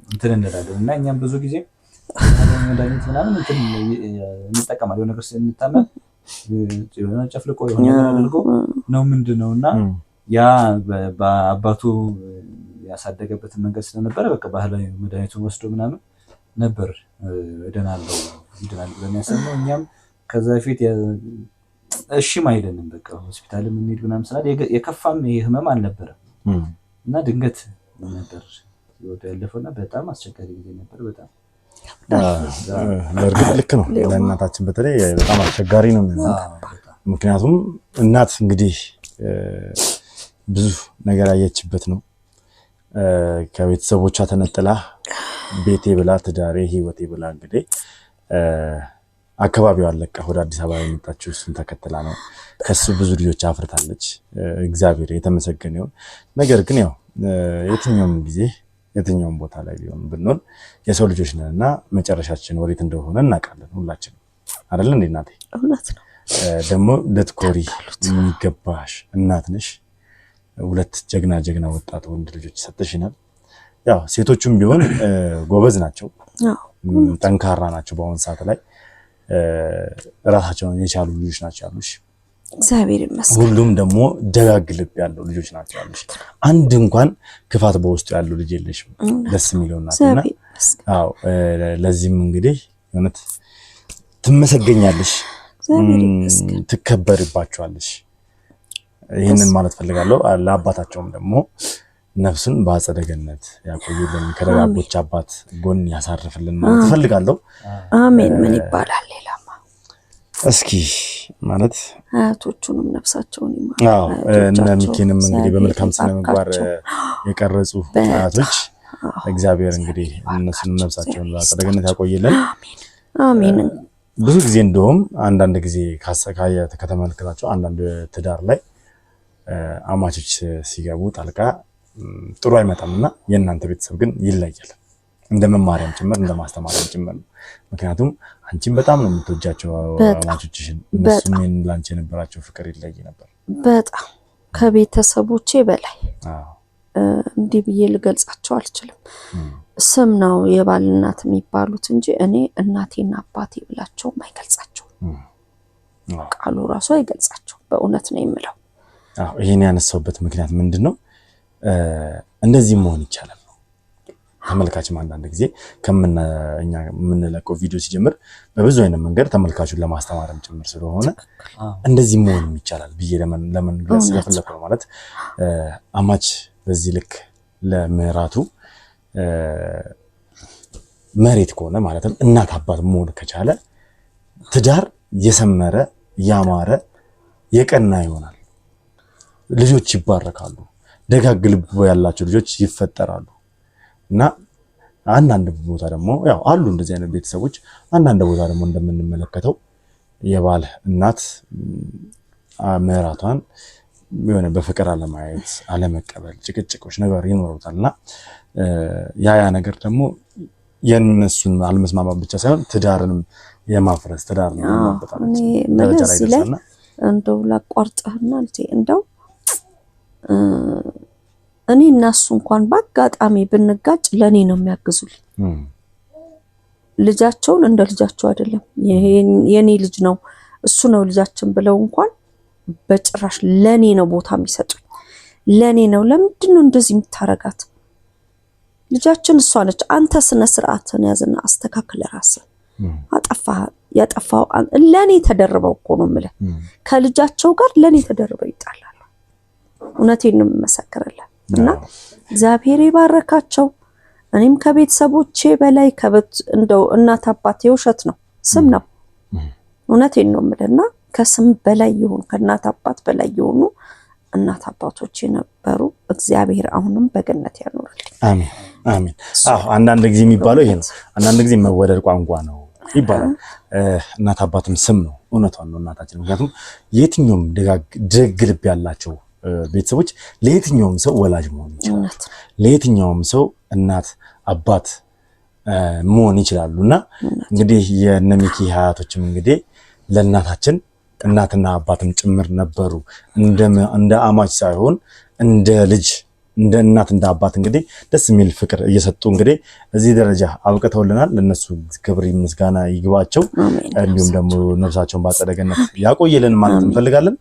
S2: እንትን እንላለን እና እኛም ብዙ ጊዜ መድኃኒት ምናምን እንትን እንጠቀማለን። የሆነ ነገር ስንታመም የሆነ ጨፍልቆ የሆነ ነገር አድርጎ ነው ምንድነው እና ያ በአባቱ ያሳደገበት መንገድ ስለነበረ በቃ ባህላዊ መድኃኒቱን ወስዶ ምናምን ነበር እደናለሁ ይድናል ብለን ያሰብነው። እኛም ከዛ በፊት እሺም አይደለም በቃ ሆስፒታል እንሂድ ምናምን ስላል የከፋም ህመም አልነበረም እና ድንገት ነበር ወደ ያለፈውና በጣም አስቸጋሪ ጊዜ ነበር። በጣም
S6: ለእርግጥ ልክ ነው። ለእናታችን በተለይ በጣም አስቸጋሪ ነው የሚሆነው። ምክንያቱም እናት እንግዲህ ብዙ ነገር ያየችበት ነው። ከቤተሰቦቿ ተነጥላ ቤቴ ብላ ትዳሬ ህይወቴ ብላ እንግዲህ አካባቢው አለቃ ወደ አዲስ አበባ የመጣችው እሱን ተከትላ ነው። ከሱ ብዙ ልጆች አፍርታለች። እግዚአብሔር የተመሰገነ ይሁን። ነገር ግን ያው የትኛውም ጊዜ የትኛውም ቦታ ላይ ቢሆን ብንሆን የሰው ልጆች ነንና መጨረሻችን ወዴት እንደሆነ እናውቃለን ሁላችንም አይደል እንዴ እናቴ?
S1: እውነት ነው።
S6: ደግሞ ልትኮሪ የሚገባሽ እናት ነሽ። ሁለት ጀግና ወጣት ወንድ ልጆች ሰጥሽናል። ያው ሴቶቹም ቢሆን ጎበዝ ናቸው፣ ጠንካራ ናቸው። በአሁን ሰዓት ላይ ራሳቸውን የቻሉ ልጆች ናቸው ያሉሽ።
S1: እግዚአብሔር ይመስገን።
S6: ሁሉም ደግሞ ደጋግ ልብ ያለው ልጆች ናቸው ያሉሽ። አንድ እንኳን ክፋት በውስጡ ያለው ልጅ የለሽም። ደስ የሚለው እናትና አዎ፣ ለዚህም እንግዲህ እውነት ትመሰገኛለሽ፣ ትከበርባቸዋለሽ። ይህንን ማለት ፈልጋለሁ። ለአባታቸውም ደግሞ ነፍሱን በአጸደ ገነት ያቆይልን፣ ከደጋጎች አባት ጎን ያሳርፍልን ማለት ፈልጋለሁ።
S1: አሜን። ምን ይባላል ሌላማ?
S6: እስኪ ማለት
S1: አያቶቹንም ነፍሳቸውን ይማር።
S6: አዎ እነ ሚኪንም እንግዲህ በመልካም ስነ ምግባር የቀረጹ አያቶች እግዚአብሔር እንግዲህ እነሱን ነፍሳቸውን በአጸደ ገነት ያቆይልን።
S1: አሜን።
S6: ብዙ ጊዜ እንደውም አንዳንድ ጊዜ ከተመለከታቸው አንዳንድ ትዳር ላይ አማቾች ሲገቡ ጣልቃ ጥሩ አይመጣምና የእናንተ ቤተሰብ ግን ይለያል። እንደ መማሪያም ጭምር እንደ ማስተማሪያም ጭምር ነው። ምክንያቱም አንቺም በጣም ነው የምትወጃቸው አማቾችሽን፣ እነሱም ላንቺ የነበራቸው ፍቅር ይለይ ነበር
S1: በጣም ከቤተሰቦቼ በላይ። እንዲህ ብዬ ልገልጻቸው አልችልም። ስም ነው የባል እናት የሚባሉት እንጂ እኔ እናቴና አባቴ ብላቸውም አይገልጻቸውም። ቃሉ ራሱ አይገልጻቸውም። በእውነት ነው የምለው።
S6: ይሄን ያነሳውበት ምክንያት ምንድነው? እንደዚህ መሆን ይቻላል ነው። ተመልካችም አንዳንድ ጊዜ እኛ የምንለቀው ቪዲዮ ሲጀምር በብዙ አይነት መንገድ ተመልካቹን ለማስተማርም ጭምር ስለሆነ እንደዚህ መሆን ይቻላል ብዬ ለመግለጽ ስለፈለኩ ነው። ማለት አማች በዚህ ልክ ለምራቱ መሬት ከሆነ ማለትም እናት አባት መሆን ከቻለ ትዳር የሰመረ ያማረ የቀና ይሆናል። ልጆች ይባረካሉ። ደጋግ ልብ ያላቸው ልጆች ይፈጠራሉ። እና አንዳንድ ቦታ ደግሞ ያው አሉ እንደዚህ አይነት ቤተሰቦች። አንዳንድ ቦታ ደግሞ እንደምንመለከተው የባል እናት ምራቷን የሆነ በፍቅር አለማየት፣ አለመቀበል፣ ጭቅጭቆች ነገር ይኖሩታልና ያ ነገር ደግሞ የነሱን አለመስማማት ብቻ ሳይሆን ትዳርንም የማፍረስ ትዳርን የማበጣበጥ ደረጃ ላይ ደርሰና
S1: እንደው ላቋርጥህና እንደው እኔ እና እሱ እንኳን በአጋጣሚ ብንጋጭ ለኔ ነው የሚያግዙልኝ። ልጃቸውን እንደ ልጃቸው አይደለም የኔ ልጅ ነው እሱ ነው ልጃችን ብለው እንኳን በጭራሽ ለኔ ነው ቦታ የሚሰጡኝ። ለኔ ነው። ለምንድን ነው እንደዚህ የምታረጋት? ልጃችን እሷ ነች። አንተ ስነ ስርዓትን ያዝና አስተካክለ ራስህ። ያጠፋው ለኔ ተደርበው እኮ ነው የምልህ። ከልጃቸው ጋር ለኔ ተደርበው ይጣላሉ። እውነቴን ነው የምመሰክርልህ። እና እግዚአብሔር ይባረካቸው። እኔም ከቤተሰቦቼ በላይ እንደው እናት አባት የውሸት ነው ስም ነው። እውነቴን ነው የምልህና ከስም በላይ ይሁን ከእናት አባት በላይ ይሁኑ እናት አባቶቼ ነበሩ። እግዚአብሔር አሁንም በገነት ያኖርልኝ።
S6: አሜን አሜን። አንዳንድ ጊዜ የሚባለው ይሄ ነው። አንዳንድ ጊዜ መወደድ ቋንቋ ነው ይባላል። እናት አባትም ስም ነው። እውነቷን ነው እናታችን። ምክንያቱም የትኛውም ደግ ልብ ያላቸው ቤተሰቦች ለየትኛውም ሰው ወላጅ መሆን ይችላሉ። ለየትኛውም ሰው እናት አባት መሆን ይችላሉና እንግዲህ የነሚኪ ሀያቶችም እንግዲህ ለእናታችን እናትና አባትም ጭምር ነበሩ። እንደ አማች ሳይሆን እንደ ልጅ እንደ እናት እንደ አባት እንግዲህ ደስ የሚል ፍቅር እየሰጡ እንግዲህ እዚህ ደረጃ አብቅተውልናል። ለነሱ ክብር ምስጋና ይግባቸው። እንዲሁም ደግሞ ነፍሳቸውን በአጸደ ገነት ያቆየልን ማለት እንፈልጋለን።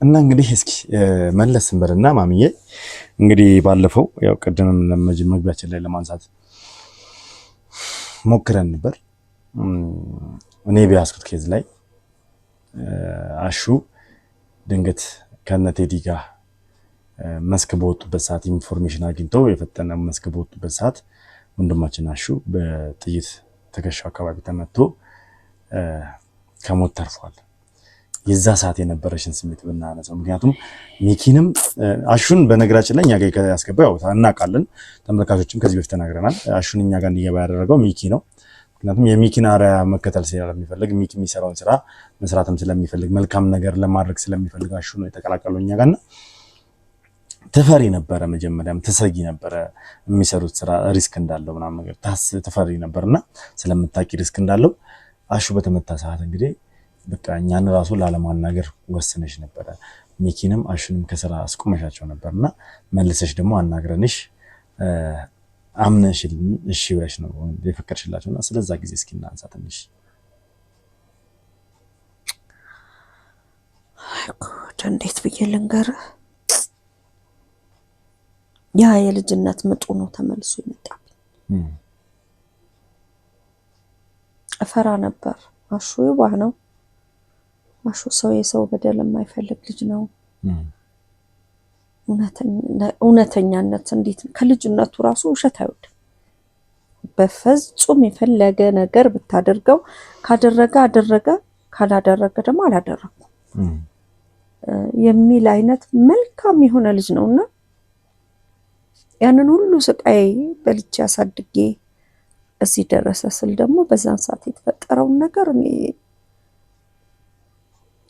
S6: እና እንግዲህ እስኪ መለስ እንበልና ማሚዬ እንግዲህ ባለፈው ያው ቅድምም መግቢያችን ላይ ለማንሳት ሞክረን ነበር። እኔ ቢያስኩት ኬዝ ላይ አሹ ድንገት ከነቴዲ ጋር መስክ በወጡበት ሰዓት ኢንፎርሜሽን አግኝተው የፈጠነ መስክ በወጡበት ሰዓት ወንድማችን አሹ በጥይት ትከሻው አካባቢ ተመቶ ከሞት ተርፏል። የዛ ሰዓት የነበረሽን ስሜት ብናነሳው፣ ምክንያቱም ሚኪንም አሹን በነገራችን ላይ እኛ ጋር ያስገባው ያው እናውቃለን፣ ተመልካቾችም ከዚህ በፊት ተናግረናል። አሹን እኛ ጋር እንዲገባ ያደረገው ሚኪ ነው። ምክንያቱም የሚኪን አርአያ መከተል ስለሚፈልግ ሚኪ የሚሰራውን ስራ መስራትም ስለሚፈልግ መልካም ነገር ለማድረግ ስለሚፈልግ አሹ ነው የተቀላቀለው እኛ ጋርና ተፈሪ ነበረ። መጀመሪያም ተሰጊ ነበረ የሚሰሩት ስራ ሪስክ እንዳለው ምናምን ነገር ተፈሪ ነበርና ስለምታቂ ሪስክ እንዳለው አሹ በተመታ ሰዓት እንግዲህ በቃ እኛን ራሱ ላለማናገር ወስነሽ ነበረ። ሚኪንም አሹንም ከስራ አስቆመሻቸው ነበርና መልሰሽ ደግሞ አናግረንሽ አምነሽ እሺ ብለሽ ነው የፈቀድሽላቸውና ስለዛ ጊዜ እስኪ እናንሳ ትንሽ።
S1: እንዴት ብዬ ልንገርህ? ያ የልጅነት ምጡ ነው ተመልሶ ይመጣብኝ። እፈራ ነበር። አሹ ይዋህ ነው። አሹ ሰው የሰው በደል የማይፈልግ ልጅ ነው። እውነተኛነት እንዴት ከልጅነቱ ራሱ ውሸት አይወድም። በፍጹም የፈለገ ነገር ብታደርገው ካደረገ አደረገ፣ ካላደረገ ደግሞ አላደረኩም የሚል አይነት መልካም የሆነ ልጅ ነውና ያንን ሁሉ ስቃይ በልጅ ያሳድጌ እዚህ ደረሰ ስል ደግሞ በዛን ሰዓት የተፈጠረውን ነገር እኔ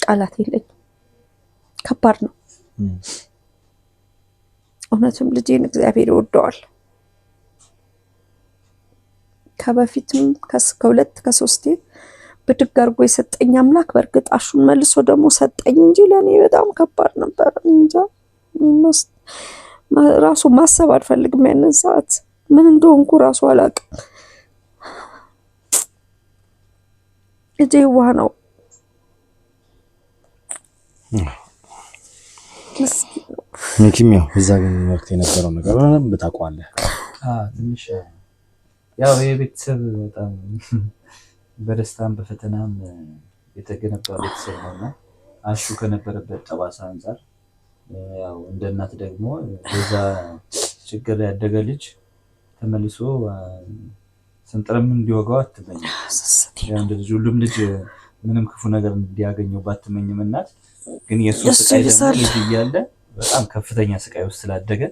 S1: ቃላት የለኝም። ከባድ ነው። እውነትም ልጄን እግዚአብሔር ይወደዋል። ከበፊትም ከሁለት ከሶስቴ ብድግ አድርጎ የሰጠኝ አምላክ በእርግጥ አሹን መልሶ ደግሞ ሰጠኝ እንጂ ለእኔ በጣም ከባድ ነበር። እንጃ ራሱ ማሰብ አልፈልግም። ያንን ሰዓት ምን እንደሆንኩ ራሱ አላውቅም። ልጄ ዋህ ነው።
S6: ሚኪም ያው እዛ ግን ወቅት የነበረው ነገር በደንብ ታውቀዋለህ።
S2: ትንሽ ያው የቤተሰብ በጣም በደስታም በፈተናም የተገነባ ቤተሰብ ነውና አሹ ከነበረበት ጠባሳ አንጻር ያው እንደ እናት ደግሞ በዛ ችግር ያደገ ልጅ ተመልሶ ስንጥርም እንዲወጋው አትመኝም። ያው እንደ ልጅ ሁሉም ልጅ ምንም ክፉ ነገር እንዲያገኘው ባትመኝም እናት ግን የሱ ስቃይ ደግሞ ልጅ እያለ በጣም ከፍተኛ ስቃይ ውስጥ ስላደገ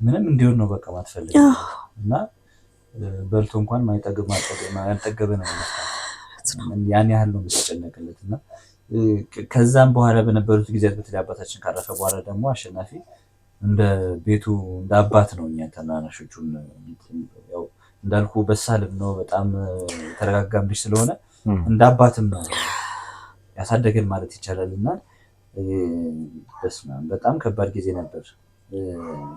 S2: ምንም እንዲሆን ነው በቃ ማትፈልግ እና በልቶ እንኳን ማይጠግብ ያልጠገበ ነው ያን ያህል ነው የምትጨነቅለት እና ከዛም በኋላ በነበሩት ጊዜያት በተለይ አባታችን ካረፈ በኋላ ደግሞ አሸናፊ እንደ ቤቱ እንደ አባት ነው። እኛ ተናናሾቹን ያው እንዳልኩ በሳልም ነው በጣም ተረጋጋም ልጅ ስለሆነ እንደ አባትም ነው ያሳደገን ማለት ይቻላል። እና በጣም ከባድ ጊዜ ነበር።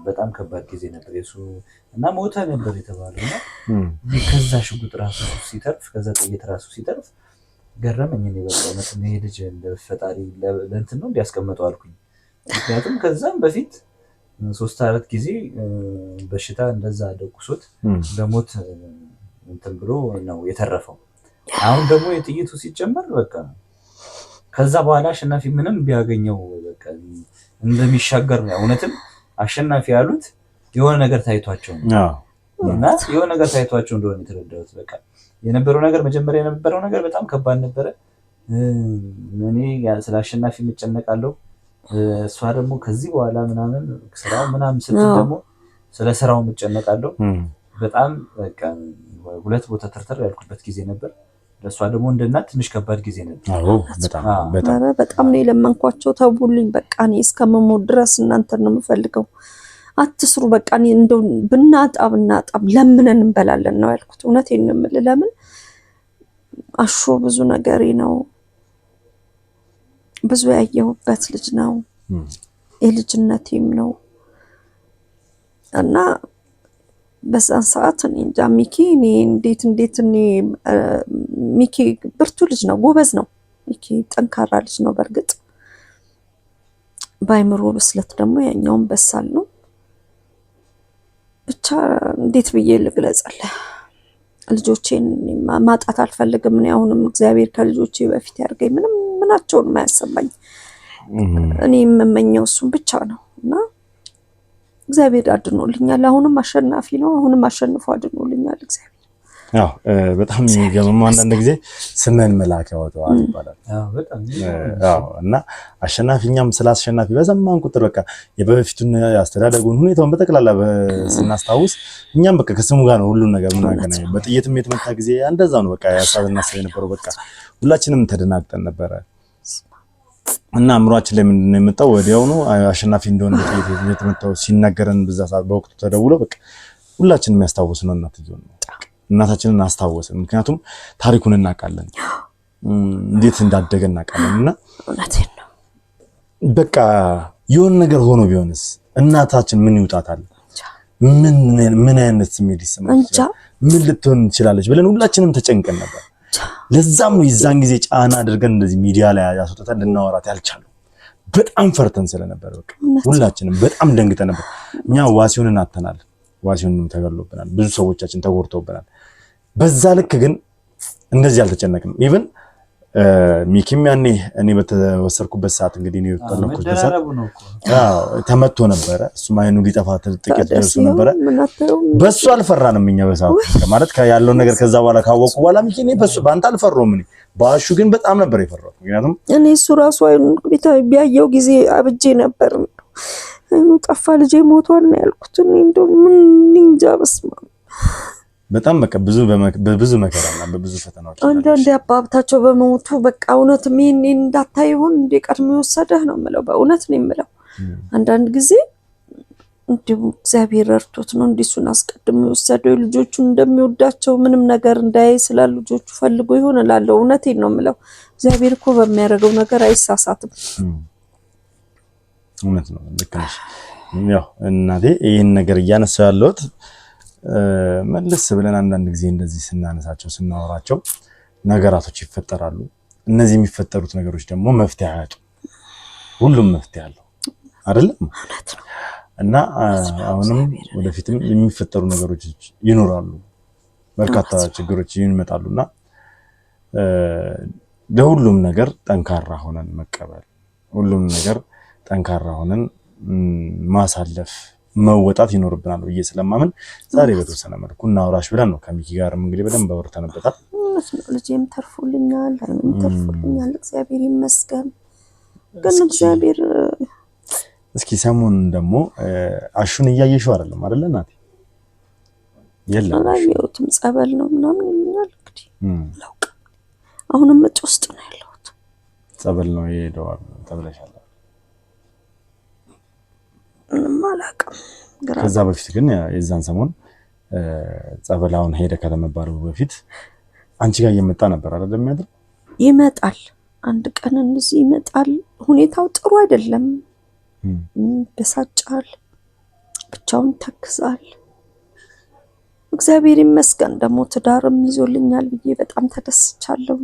S2: በጣም ከባድ ጊዜ ነበር የሱ እና ሞተ ነበር የተባለው እና ከዛ ሽጉጥ ራሱ ሲተርፍ ከዛ ጥይት ራሱ ሲተርፍ ገረመኝ። እኔ በቃ ነው ይሄ ልጅ ለፈጣሪ ለእንትን ነው እንዲያስቀምጠው አልኩኝ። ምክንያቱም ከዛም በፊት 3-4 ጊዜ በሽታ እንደዛ ደቁሶት ለሞት እንትን ብሎ ነው የተረፈው። አሁን ደግሞ የጥይቱ ሲጨመር በቃ ከዛ በኋላ አሸናፊ ምንም ቢያገኘው በቃ እንደሚሻገር ነው። እውነትም አሸናፊ ያሉት የሆነ ነገር ታይቷቸው ነው እና የሆነ ነገር ታይቷቸው እንደሆነ የተረዳሁት በቃ የነበረው ነገር መጀመሪያ የነበረው ነገር በጣም ከባድ ነበረ። እኔ ስለ አሸናፊ የምጨነቃለሁ፣ እሷ ደግሞ ከዚህ በኋላ ምናምን ስራው ምናምን ስትል ደግሞ ስለ ስራው የምጨነቃለሁ። በጣም በቃ ሁለት ቦታ ተርተር ያልኩበት ጊዜ ነበር። ለእሷ ደግሞ እንደ እናት ትንሽ ከባድ ጊዜ ነበር።
S1: በጣም ነው የለመንኳቸው። ተውልኝ በቃ እኔ እስከምሞት ድረስ እናንተን ነው የምፈልገው፣ አትስሩ በቃ እኔ እንደው ብናጣ ለምነን እንበላለን ነው ያልኩት። እውነቴን ነው የምልህ። ለምን አሹ ብዙ ነገሬ ነው፣ ብዙ ያየሁበት ልጅ ነው፣ የልጅነቴም ነው። እና በዛን ሰዓት እኔ እንጃ ሚኪ እኔ እንዴት እኔ ሚኪ ብርቱ ልጅ ነው፣ ጎበዝ ነው። ሚኪ ጠንካራ ልጅ ነው። በእርግጥ ባይምሮ ብስለት ደግሞ ያኛውን በሳል ነው። ብቻ እንዴት ብዬ ልግለጽልህ? ልጆቼን ማጣት አልፈልግም። እኔ አሁንም እግዚአብሔር ከልጆቼ በፊት ያርገኝ። ምናቸውን ማያሰማኝ እኔ የምመኘው እሱን ብቻ ነው እና እግዚአብሔር አድኖልኛል። አሁንም አሸናፊ ነው። አሁንም አሸንፎ አድኖልኛል እግዚአብሔር።
S6: አዎ በጣም የሚገርመው አንዳንድ ጊዜ ስምን መልአክ ያወጣዋል ይባላል። አዎ እና አሸናፊኛም ስላስሸናፊ በዘማን ቁጥር በቃ የበፊቱን ያስተዳደጉን ሁኔታውን በተከላላ ስናስታውስ እኛም በቃ ከስሙ ጋር ነው ሁሉ ነገር ምናገናኝ። በጥይትም የተመታ ጊዜ እንደዛ ነው በቃ ያሳብና የነበረው በቃ ሁላችንም ተደናግጠን ነበረ እና አምሯችን ላይ ምንድነው የመጣው ወዲያው ነው አሸናፊ እንደሆነ በጥይት የተመታው ሲናገረን በዛ ሰዓት በወቅቱ ተደውሎ በቃ ሁላችንም የሚያስታውስ ነው እናታችንን አስታወስን። ምክንያቱም ታሪኩን እናውቃለን፣ እንዴት እንዳደገ እናውቃለን። እና
S1: እውነቴን ነው
S6: በቃ የሆነ ነገር ሆኖ ቢሆንስ እናታችን ምን ይውጣታል? ምን አይነት ስሜት ይሰማል? ምን ልትሆን ትችላለች ብለን ሁላችንም ተጨንቀን ነበር። ለዛም ነው የዛን ጊዜ ጫና አድርገን እንደዚህ ሚዲያ ላይ ያስወጣታል ልናወራት ያልቻለው። በጣም ፈርተን ስለነበር በቃ ሁላችንም በጣም ደንግጠን ነበር። እኛ ዋሲውን አተናል፣ ዋሲውን ተገሎብናል፣ ብዙ ሰዎቻችን ተጎድተውብናል። በዛ ልክ ግን እንደዚህ አልተጨነቅንም። ኢቭን ሚኪም ያኔ እኔ በተወሰርኩበት ሰዓት እንግዲህ ነው ተለኩበት ሰዓት ተመቶ ነበረ። እሱም አይኑ ሊጠፋ ጥቂት ደርሶ ነበረ። በሱ አልፈራንም እኛ በሰዓቱ ማለት ያለው ነገር ከዛ በኋላ ካወቁ በኋላ ሚኪ እኔ በሱ ባንተ አልፈራውም። እኔ ባሹ ግን በጣም ነበር የፈራው። ምክንያቱም
S1: እኔ እሱ ራሱ አይኑ ቢያየው ጊዜ አብጄ ነበር። አይኑ ጠፋ ልጄ ሞቷል ነው ያልኩት። እኔ እንደው ምን እንጃ በስመ አብ
S6: በጣም በቃ በብዙ መከራና በብዙ ፈተናዎች
S1: አንዳንዴ አባብታቸው በመሞቱ በቃ እውነትም ይሄን እንዳታይ ይሆን እንደ ቀድሞ የወሰደህ ነው የምለው። በእውነት ነው የምለው። አንዳንድ ጊዜ እንዲሁ እግዚአብሔር ረድቶት ነው እንዲሱን አስቀድሞ የወሰደው ልጆቹን እንደሚወዳቸው ምንም ነገር እንዳያይ ስላሉ ልጆቹ ፈልጎ ይሆን እላለሁ። እውነቴን ነው የምለው። እግዚአብሔር እኮ በሚያደርገው ነገር አይሳሳትም።
S6: እውነት ነው። ልክ ነሽ። ያው እናቴ ይሄን ነገር እያነሳው ያለሁት መለስ ብለን አንዳንድ ጊዜ እንደዚህ ስናነሳቸው ስናወራቸው ነገራቶች ይፈጠራሉ። እነዚህ የሚፈጠሩት ነገሮች ደግሞ መፍትሄ አያጡ። ሁሉም መፍትሄ አለው አይደለም? እና አሁንም ወደፊትም የሚፈጠሩ ነገሮች ይኖራሉ። በርካታ ችግሮች ይመጣሉና ለሁሉም ነገር ጠንካራ ሆነን መቀበል፣ ሁሉም ነገር ጠንካራ ሆነን ማሳለፍ መወጣት ይኖርብናል ብዬ ስለማምን ዛሬ በተወሰነ መልኩ እናውራሽ ብለን ነው ከሚኪ ጋርም እንግዲህ በደንብ አውርተንበታል።
S1: ልጄም ተርፎልኛል፣ አይንም ተርፎልኛል፣ እግዚአብሔር ይመስገን። ግን እግዚአብሔር
S6: እስኪ ሰሞኑን ደግሞ አሹን እያየሽው አይደለም አይደል እናቴ? የለም
S1: አላየሁትም፣ ጸበል ነው ምናምን ይሉኛል። እንግዲህ ላውቅ አሁንም ምጥ ውስጥ ነው ያለሁት።
S6: ጸበል ነው የሄደዋል ተብለሻል?
S1: አላውቅም።
S6: ከዛ በፊት ግን የዛን ሰሞን ጸበላውን ሄደ ከተመባሉ በፊት አንቺ ጋር እየመጣ ነበር አይደል? የሚያድር
S1: ይመጣል፣ አንድ ቀን እንደዚህ ይመጣል። ሁኔታው ጥሩ አይደለም፣ በሳጫል፣ ብቻውን ተክዛል። እግዚአብሔር ይመስገን ደግሞ ትዳርም ይዞልኛል ብዬ በጣም ተደስቻለሁ።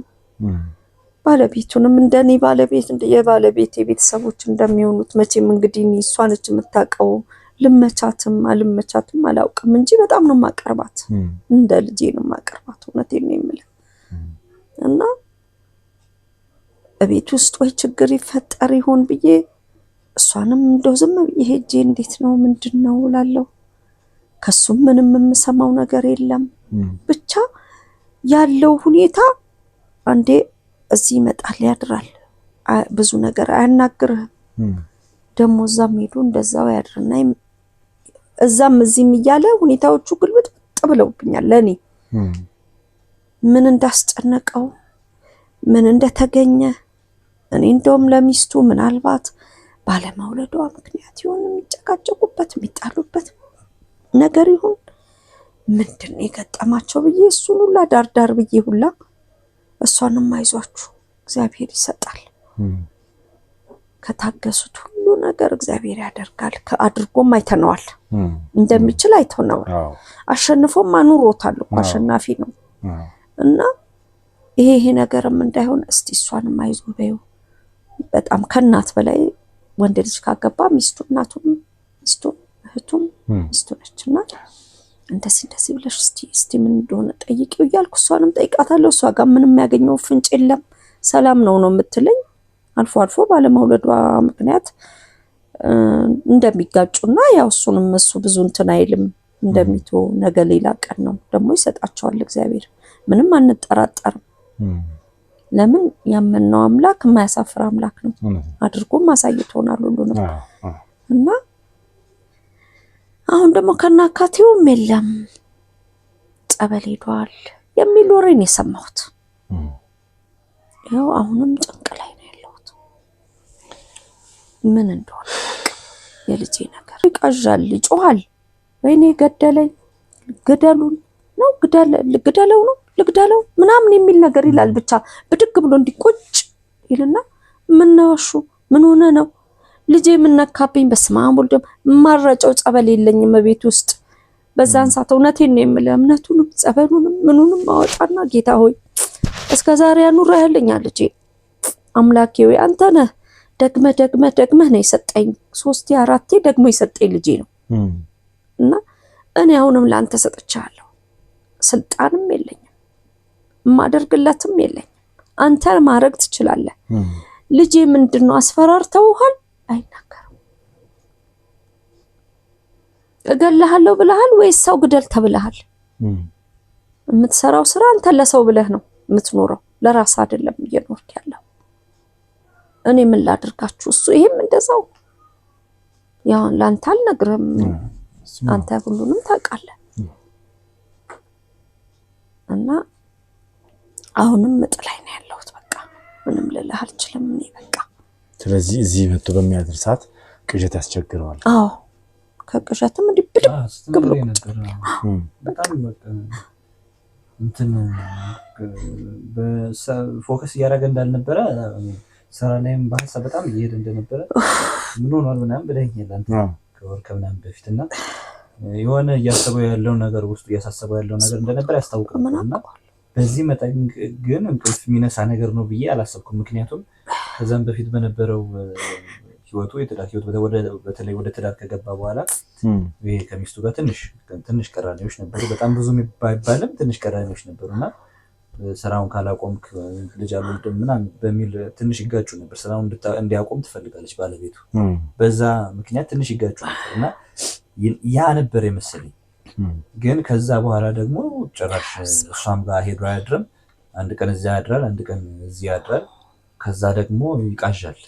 S1: ባለቤቱንም እንደኔ ባለቤት የባለቤቴ ቤተሰቦች እንደሚሆኑት መቼም እንግዲህ እሷ ነች የምታውቀው። ልመቻትም አልመቻትም አላውቅም እንጂ በጣም ነው ማቀርባት፣ እንደ ልጄ ነው ማቀርባት። እውነቴን ነው የምልህ። እና በቤት ውስጥ ወይ ችግር ይፈጠር ይሆን ብዬ እሷንም እንደው ዝም ብዬ ሄጄ እንዴት ነው ምንድነው እላለሁ። ከሱም ምንም የምሰማው ነገር የለም። ብቻ ያለው ሁኔታ አንዴ እዚህ ይመጣል ያድራል፣ ብዙ ነገር አያናግርህም። ደግሞ እዛም ሄዶ እንደዛው ያድርና እዛም እዚህም እያለ ሁኔታዎቹ ግልብጥ ብለውብኛል። ለኔ ምን እንዳስጨነቀው ምን እንደተገኘ እኔ እንደውም ለሚስቱ ምናልባት ባለመውለዷ ምክንያት ይሆን የሚጨቃጨቁበት የሚጣሉበት ነገር ይሁን ምንድነው የገጠማቸው ብዬ እሱን ሁላ ዳርዳር ብዬ ሁላ እሷንም አይዟችሁ እግዚአብሔር ይሰጣል፣ ከታገሱት ሁሉ ነገር እግዚአብሔር ያደርጋል። አድርጎም አይተነዋል፣ እንደሚችል አይተነዋል። አሸንፎም አኑሮታል እኮ አሸናፊ ነው። እና ይሄ ነገርም እንዳይሆን እስቲ እሷንም አይዞ በይው። በጣም ከእናት በላይ ወንድ ልጅ ካገባ ሚስቱ እናቱም ሚስቱ እህቱም ሚስቱ ነችና እንደዚህ ብለሽ እስቲ ምን እንደሆነ ጠይቂው እያልኩ እሷንም ጠይቃታለሁ። እሷ ጋር ምንም ያገኘው ፍንጭ የለም፣ ሰላም ነው የምትለኝ። አልፎ አልፎ ባለመውለዷ ምክንያት እንደሚጋጩና ያው እሱንም እሱ ብዙ እንትን አይልም እንደሚተው ነገ ሌላ ቀን ነው ደግሞ ይሰጣቸዋል እግዚአብሔር። ምንም አንጠራጠርም። ለምን ያመነው አምላክ የማያሳፍር አምላክ ነው። አድርጎም አሳይቶናል ሁሉንም። እና አሁን ደግሞ ከናካቴውም የለም ጸበል ሄዷል የሚል ወሬን የሰማሁት። ያው አሁንም ጭንቅ ላይ ነው ያለሁት። ምን እንደሆነ የልጄ ነገር ይቃዣል፣ ይጮሃል። ወይኔ ገደለኝ፣ ግደሉን ነው ግደለው ነው ልግደለው ምናምን የሚል ነገር ይላል። ብቻ ብድግ ብሎ እንዲቆጭ ይልና ምን ነው እሱ ምን ሆነ ነው ልጄ ምን ነካብኝ? በስመ አብ ወልድ ማረጨው ጸበል የለኝም ቤት ውስጥ። በዛን ሰዓት እውነቴን ነው የምልህ እምነቱንም ጸበሉንም ምኑንም ማወጣና ጌታ ሆይ እስከዛሬ ያኑረህልኛል ልጄ አምላኬ ሆይ አንተ ነህ ደግመህ ነው የሰጠኝ። 3 4 ደግሞ የሰጠኝ ልጄ ነው እና እኔ አሁንም ላንተ ሰጥቻለሁ። ስልጣንም የለኝም ማደርግለትም የለኝም። አንተ ማድረግ ትችላለህ። ልጄ ምንድነው አስፈራርተውሃል? አይናገርም። እገልሃለሁ ብለሃል ወይስ ሰው ግደል ተብለሃል? የምትሰራው ስራ አንተ ለሰው ብለህ ነው የምትኖረው፣ ለራስ አይደለም እየኖርክ ያለው። እኔ ምን ላድርጋችሁ? እሱ ይሄም እንደዛው ያው ላንተ አልነግርም፣ አንተ ሁሉንም ታውቃለህ። እና አሁንም ምጥላይ ነው ያለሁት። በቃ ምንም ልልህ አልችልም እኔ በቃ።
S6: ስለዚህ እዚህ መጥቶ በሚያድር ሰዓት ቅዠት ያስቸግረዋል።
S1: አዎ ከቅዠትም እንዲህ ብድግ ብሎ
S2: በጣም በቃ እንትን በፎከስ እያደረገ እንዳልነበረ ስራ ላይም በሀሳብ በጣም እየሄደ እንደነበረ ምን ሆኗል ምናምን ብለኸኛል አንተ ከወር ከምናምን በፊትና የሆነ እያሰበው ያለው ነገር ውስጡ እያሳሰበው ያለው ነገር እንደነበር ያስታውቃልና በዚህ መጠን ግን እንቅልፍ የሚነሳ ነገር ነው ብዬ አላሰብኩም። ምክንያቱም ከዛም በፊት በነበረው ህይወቱ የትዳር ህይወት በተለይ ወደ ትዳር ከገባ በኋላ ይሄ ከሚስቱ ጋር ትንሽ ቀራኔዎች ነበሩ። በጣም ብዙ ባይባልም ትንሽ ቀራኔዎች ነበሩና ስራውን ካላቆምክ ልጅ አልወልድም ምናምን በሚል ትንሽ ይጋጩ ነበር። ስራውን እንዲያቆም ትፈልጋለች ባለቤቱ። በዛ ምክንያት ትንሽ ይጋጩ ነበርና ያ ነበር የመሰለኝ። ግን ከዛ በኋላ ደግሞ ጭራሽ እሷም ጋር ሄዶ አያድርም። አንድ ቀን እዚያ ያድራል፣ አንድ ቀን እዚህ ያድራል። ከዛ ደግሞ ይቃዣል።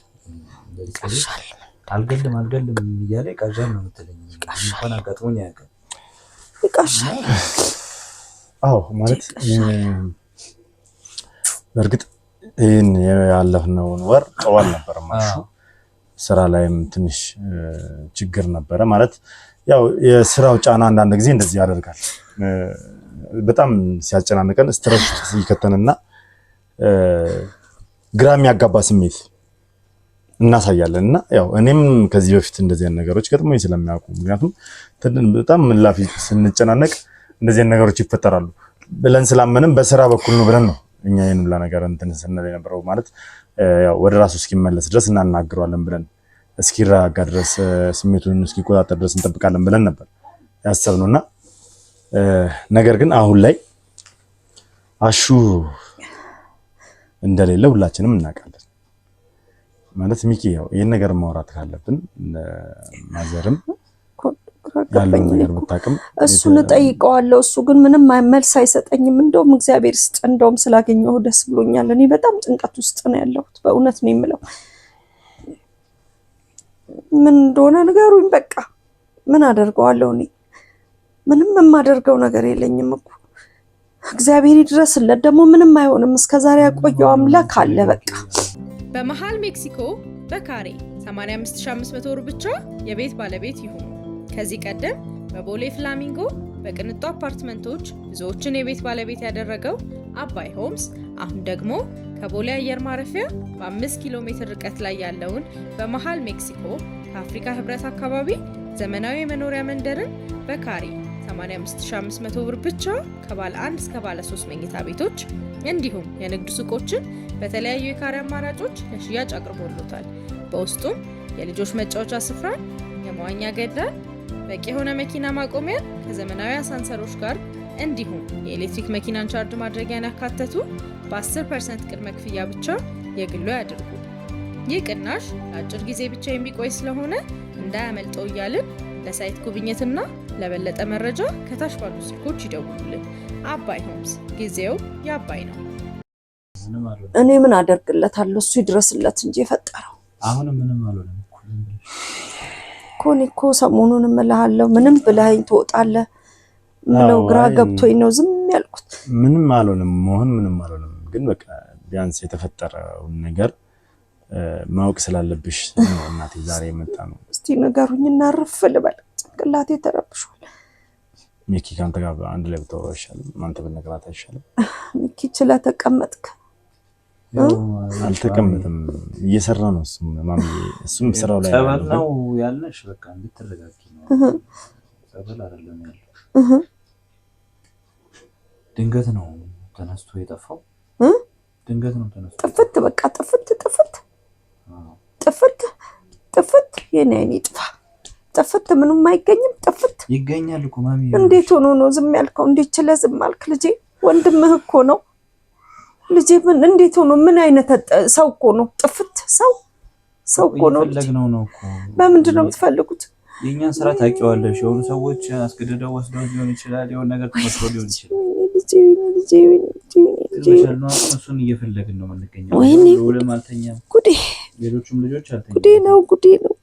S2: አልገልም እያለ ይቃዣል ነው የምትለኝ። እንኳን አጋጥሞኝ አያውቅም።
S1: ይቃዣል።
S6: አዎ ማለት በእርግጥ ይህን ያለፍነውን ወር ጥሩ አልነበረም። ስራ ላይም ትንሽ ችግር ነበረ። ማለት ያው የስራው ጫና አንዳንድ ጊዜ እንደዚህ ያደርጋል። በጣም ሲያጨናንቀን ስትረስ ይከተንና ግራ የሚያጋባ ስሜት እናሳያለን። እና ያው እኔም ከዚህ በፊት እንደዚህ አይነት ነገሮች ገጥሞኝ ስለሚያውቁ ምክንያቱም በጣም ምላፊ ስንጨናነቅ እንደዚህ አይነት ነገሮች ይፈጠራሉ ብለን ስላመንም በስራ በኩል ነው ብለን ነው እኛ ይሄን ሁላ ነገር እንትን ስንል የነበረው። ማለት ያው ወደ ራሱ እስኪመለስ ድረስ እናናግረዋለን ብለን እስኪረጋጋ ድረስ ስሜቱን እስኪቆጣጠር ድረስ እንጠብቃለን ብለን ነበር ያሰብነውና ነገር ግን አሁን ላይ አሹ እንደሌለ ሁላችንም እናውቃለን። ማለት ሚኪ ያው ይሄን ነገር ማውራት ካለብን ማዘርም ያለው ነገር ብታውቅም
S1: እሱን ጠይቀዋለሁ። እሱ ግን ምንም መልስ አይሰጠኝም። እንደውም እግዚአብሔር ይስጥ፣ እንደውም ስላገኘሁ ደስ ብሎኛል። እኔ በጣም ጭንቀት ውስጥ ነው ያለሁት፣ በእውነት ነው የምለው። ምን እንደሆነ ንገሩኝ። በቃ ምን አደርገዋለሁ? እኔ ምንም የማደርገው ነገር የለኝም እኮ። እግዚአብሔር ይድረስለት። ደግሞ ምንም አይሆንም። እስከዛሬ ያቆየው አምላክ አለ። በቃ
S5: በመሃል ሜክሲኮ በካሬ 85500 ብር ብቻ የቤት ባለቤት ይሁኑ። ከዚህ ቀደም በቦሌ ፍላሚንጎ በቅንጡ አፓርትመንቶች ብዙዎችን የቤት ባለቤት ያደረገው አባይ ሆምስ አሁን ደግሞ ከቦሌ አየር ማረፊያ በ5 ኪሎ ሜትር ርቀት ላይ ያለውን በመሃል ሜክሲኮ ከአፍሪካ ህብረት አካባቢ ዘመናዊ የመኖሪያ መንደርን በካሬ 85500 ብር ብቻ ከባለ 1 እስከ ባለ 3 መኝታ ቤቶች እንዲሁም የንግድ ሱቆችን በተለያዩ የካሬ አማራጮች ለሽያጭ አቅርቦሎታል። በውስጡም የልጆች መጫወቻ ስፍራ፣ የመዋኛ ገንዳ፣ በቂ የሆነ መኪና ማቆሚያ ከዘመናዊ አሳንሰሮች ጋር እንዲሁም የኤሌክትሪክ መኪናን ቻርጅ ማድረጊያን ያካተቱ በ10% ቅድመ ክፍያ ብቻ የግሎ ያድርጉ። ይህ ቅናሽ ለአጭር ጊዜ ብቻ የሚቆይ ስለሆነ እንዳያመልጠው እያልን ለሳይት ጉብኝትና ለበለጠ መረጃ ከታች ባሉ ስልኮች ይደውሉልን። አባይ ሆምስ፣ ጊዜው የአባይ ነው።
S1: እኔ ምን አደርግለታለሁ? እሱ ይድረስለት እንጂ የፈጠረው።
S2: አሁንም ምንም አልሆነም
S1: እኮ ሰሞኑን እምልሃለሁ ምንም ብለኸኝ ትወጣለህ ምለው ግራ ገብቶኝ ነው ዝም ያልኩት።
S6: ምንም አልሆነም ምንም አልሆነም፣ ግን በቃ ቢያንስ የተፈጠረውን ነገር ማወቅ ስላለብሽ ነው እናቴ ዛሬ የመጣ ነው።
S1: እስቲ ንገሩኝና አረፍ ልበል፣ ጭንቅላቴ ተረብሿል።
S6: ሚኪ ካንተ ጋር አንድ ላይ ብታወራ ይሻላል። አንተ ብትነግራት አይሻልም?
S1: ሚኪ ስለተቀመጥክ
S6: አልተቀመጥም፣ እየሰራ ነው እሱም ስራው ላይ
S2: ነው ያለሽ። በቃ እንድትረጋጊ ነው። ጸበል አይደለም ያለው። ድንገት ነው ተነስቶ የጠፋው። ድንገት ነው ተነስቶ
S1: ጥፍት፣ በቃ ጥፍት የኔ ጥፋ ጥፍት፣ ምንም አይገኝም። ጥፍት
S2: ይገኛል እኮ ማሚ።
S1: እንዴት ሆኖ ነው ዝም ያልከው? እንዴት ችለህ ዝም አልክ? ልጄ ወንድምህ እኮ ነው ልጄ። ምን እንዴት ሆኖ ምን አይነት ሰው እኮ ነው? ጥፍት ሰው እኮ ነው።
S2: ፈለግነው ነው እኮ።
S1: በምንድን ነው የምትፈልጉት?
S2: የኛን ስራ ታውቂዋለሽ። የሆኑ ሰዎች አስገድደው ወስደው ሊሆን ይችላል፣ የሆነ ነገር ተመስሎ ሊሆን ይችላል። እሱን እየፈለግን ነው የምንገኘው። ሁሉም አልተኛም። ሌሎችም ልጆች አልተኛም።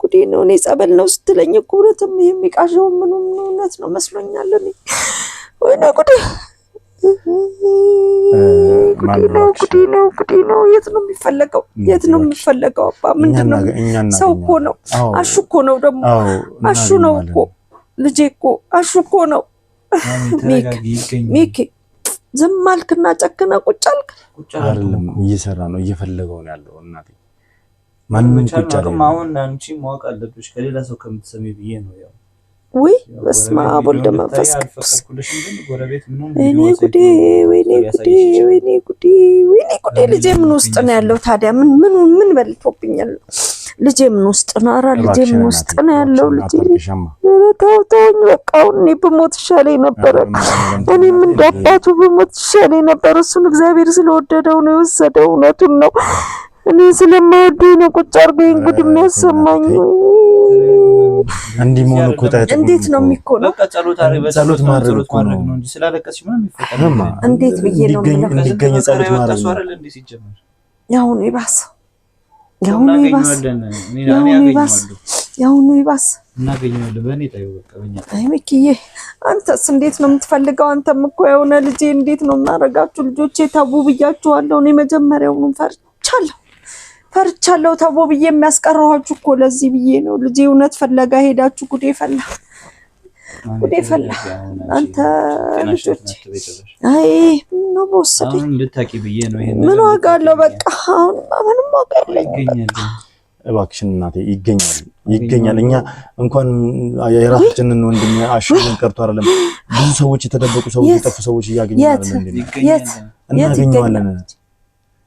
S1: ጉዴ ነው። እኔ ጸበል ነው ስትለኝ እኮ እውነትም የሚቃዣው ምኑም እውነት ነው መስሎኛል። እኔ ወይኔ ጉዴ ነው። የት ነው የሚፈለገው? አባ ምንድን ነው? ሰው እኮ ነው። አሹ እኮ ነው ደግሞ አሹ ነው እኮ ልጄ እኮ አሹ እኮ ነው። ሚኪ ዝም አልክና ጨክና ቁጭ አልክ።
S6: አይደለም እየሰራ ነው፣ እየፈለገው ነው ያለው እናቴ። ማንም ቁጭ አለ።
S2: አሁን አንቺ ማወቅ አለብሽ ከሌላ ሰው ከምትሰሚ ብዬ ነው። ያው
S1: ወይ በስመ አብ ወልድ መንፈስ ቅዱስ። ወይኔ ጉዴ ልጄ ምን ውስጥ ነው ያለው ታዲያ? ምን በልቶብኛል? ልጄ ምን ውስጥ ነው? ኧረ ልጄ ምን ውስጥ ነው ያለው? ልጄ ተውኝ በቃ። እኔ ብሞት ይሻለኝ ነበረ። እኔም እንዳባቱ ብሞት ይሻለኝ ነበር። እሱን እግዚአብሔር ስለወደደው ነው የወሰደው። እውነቱን ነው። እኔ ስለማይወደኝ ነው ቁጭ አድርጎኝ ጉድ የሚያሰማኝ።
S6: እንዲህ መሆኑ እኮ
S1: እንዴት ነው የሚኮነው?
S2: በቃ ጸሎት ማድረግ ነው እንጂ ስላለቀስሽ ምንም ይፈጠራል።
S1: እንዴት ብዬ ነው
S6: እንዲገኝ ጸሎት ማድረግ ነው።
S1: ያሁኑ ይባስ
S2: እናገኘዋለን። በእኔ ታዩ በቃ በእኛ።
S1: አይ ሚኪዬ አንተስ እንዴት ነው የምትፈልገው? አንተም እኮ የሆነ ልጄ እንዴት ነው የማደርጋችሁ? ልጆቼ ተቡ ብያችኋለሁ። እኔ መጀመሪያውኑ ፈርቻለሁ። ተቡ ብዬ የሚያስቀረዋችሁ እኮ ለዚህ ብዬ ነው። ልጄ እውነት ፈለጋ ሄዳችሁ ጉዴ ፈላ። አንተ ልጆች አይ ነው በወሰደኝ
S2: እንድታቂ ብዬ ነው። ይሄን
S1: ምን ዋጋ አለው? በቃ አሁን ምንም ዋጋ የለኝም።
S6: እባክሽን እናቴ ይገኛል። እኛ እንኳን የራሳችንን ወንድም አሽን ቀርቶ አይደለም ብዙ ሰዎች የተደበቁ ሰዎች የጠፉ ሰዎች እያገኘናለን።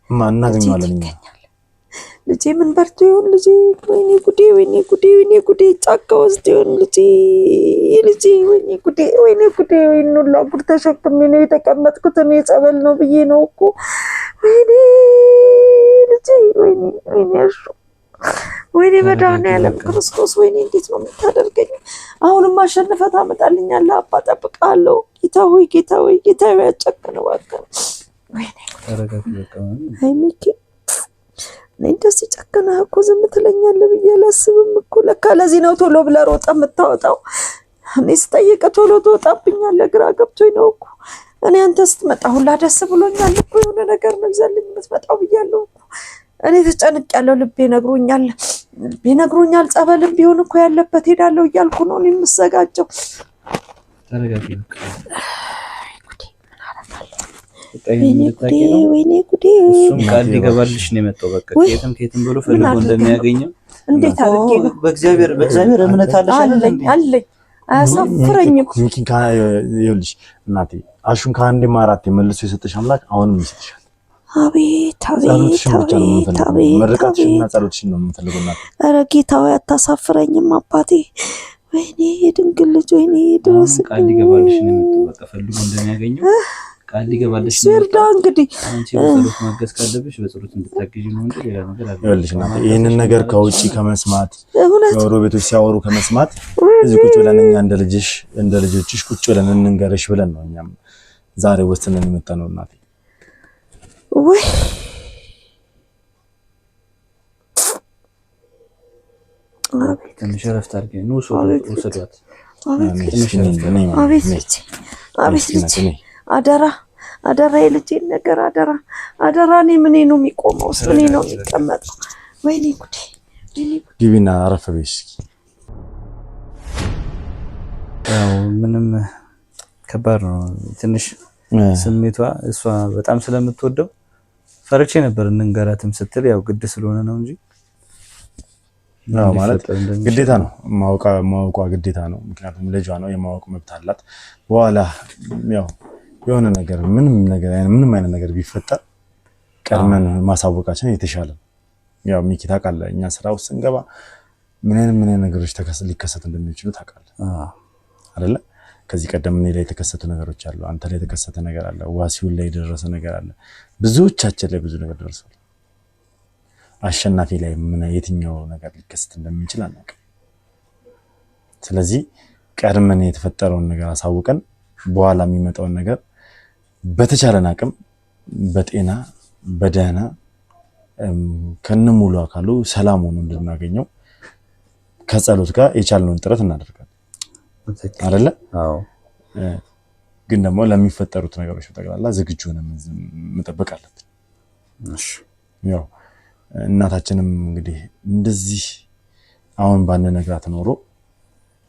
S6: እናገኘዋለን እኛ
S1: ልጄ ምን በርቶ ይሁን ልጄ። ወይኔ ጉዴ ጫካ ውስጥ ይሁን ልጄ ወይኔ ጉዴ ወይኔ ሁላ ጉድ ተሸክሜ ነው የተቀመጥኩት። እኔ ጸበል ነው ብዬ ነው እኮ። ወይኔ ልጄ ወይኔ አሹ ወይኔ መድኃኒዓለም ክርስቶስ ወይኔ እንዴት ነው የምታደርገኝ? አሁንም አሸንፈህ ታመጣልኛለህ። አባ እጠብቅሃለሁ። ጌታ ሆይ ያጨክነው እባክህ። ወይኔ አይ ሚኪ እኔ እንደዚህ ጨከነህ እኮ ዝም ትለኛለህ ብዬ አላስብም እኮ። ለካ ለዚህ ነው ቶሎ ብለህ ሮጠህ የምታወጣው። እኔ ስጠይቅህ ቶሎ ትወጣብኛለህ። ግራ ገብቶኝ ነው እኮ። እኔ አንተ ስትመጣ ሁላ ደስ ብሎኛል እኮ። የሆነ ነገር ነው ይዘልኝ የምትመጣው ብያለሁ እኮ። እኔ ተጨንቄያለሁ። ልቤ ነግሮኛል። ጸበልም ቢሆን እኮ ያለበት ሄዳለሁ እያልኩ ነው እኔ የምዘጋጀው። ወይኔ ጉዴ
S2: እሱም ቃል ሊገባልሽ ነው የመጣው። በቃ ከየትም ብሎ ፈልጎ እንደሚያገኘው
S1: እንዴት አድርጌ ነው?
S2: በእግዚአብሔር እምነት
S1: አለኝ አያሳፍረኝም።
S6: ይኸውልሽ እናቴ አሹን ከአንዴም አራቴ መልሶ የሰጠሽ አምላክ አሁንም ይሰጥሻል።
S1: አቤት
S6: ጸሎትሽን ብቻ ነው የምንፈልገው፣ መርቃትሽንና ጸሎትሽን ነው የምንፈልገው እናቴ።
S1: ኧረ ጌታው አታሳፍረኝም አባቴ። ወይኔ የድንግል ልጅ ወይኔ ድረስ
S2: ቃል ሊገባልሽ ነው የመጣው። በቃ ፈልጎ እንደሚያገኘው ቃል ሊገባልሽ ነው
S1: ሲርዳ እንግዲህ
S2: አንቺ በጸሎት ማገዝ ካለብሽ በጸሎት እንድታግዢ ነው እንጂ ሌላ ነገር አይደለም።
S6: ይኸውልሽ እናቴ ይሄንን ነገር ከውጪ ከመስማት ጎረቤቶች ሲያወሩ ከመስማት እዚህ ቁጭ ብለን እኛ እንደ ልጆችሽ ቁጭ ብለን እንንገርሽ ብለን ነው እኛም ዛሬ ወስነን የመጣነው እናቴ።
S1: ወይ
S2: ትንሽ እረፍት አድርጊ ነው ወሰዷት።
S1: አቤት ልጅ አደራ የልጄን ነገር አደራ። እኔ ምኔ ነው የሚቆመው? ምኔ ነው የሚቀመጠው? ወይኔ ጉዴ።
S6: ግቢና አረፍ በይ እስኪ።
S2: ያው ምንም ከባድ ነው ትንሽ ስሜቷ። እሷ በጣም ስለምትወደው ፈርቼ ነበር እንንገራትም ስትል ያው ግድ ስለሆነ ነው እንጂ
S6: ያው ማለት ግዴታ ነው ማወቋ ግዴታ ነው። ምክንያቱም ልጇ ነው የማወቅ መብት አላት። በኋላ ያው የሆነ ነገር ምንም አይነት ነገር ቢፈጠር ቀድመን ማሳወቃችን የተሻለ። ያው ሚኪ ታውቃለህ፣ እኛ ስራ ውስጥ ስንገባ ምን አይነት ነገሮች ሊከሰቱ እንደሚችሉ ታውቃለህ አይደለ? ከዚህ ቀደም እኔ ላይ የተከሰቱ ነገሮች አሉ፣ አንተ ላይ የተከሰተ ነገር አለ፣ ዋሲውን ላይ የደረሰ ነገር አለ፣ ብዙዎቻችን ላይ ብዙ ነገር ደርሷል። አሸናፊ ላይ የትኛው ነገር ሊከሰት እንደሚችል አናውቅም። ስለዚህ ቀድመን የተፈጠረውን ነገር አሳውቀን በኋላ የሚመጣውን ነገር በተቻለን አቅም በጤና በደህና ከነሙሉ አካሉ ሰላም ሆኖ እንድናገኘው ከጸሎት ጋር የቻልነውን ጥረት እናደርጋለን አይደለ?
S2: አዎ።
S6: ግን ደግሞ ለሚፈጠሩት ነገሮች በጠቅላላ ዝግጁ ሆነን መጠበቅ አለብን። እሺ። ያው እናታችንም እንግዲህ እንደዚህ አሁን ባንነግራት ኖሮ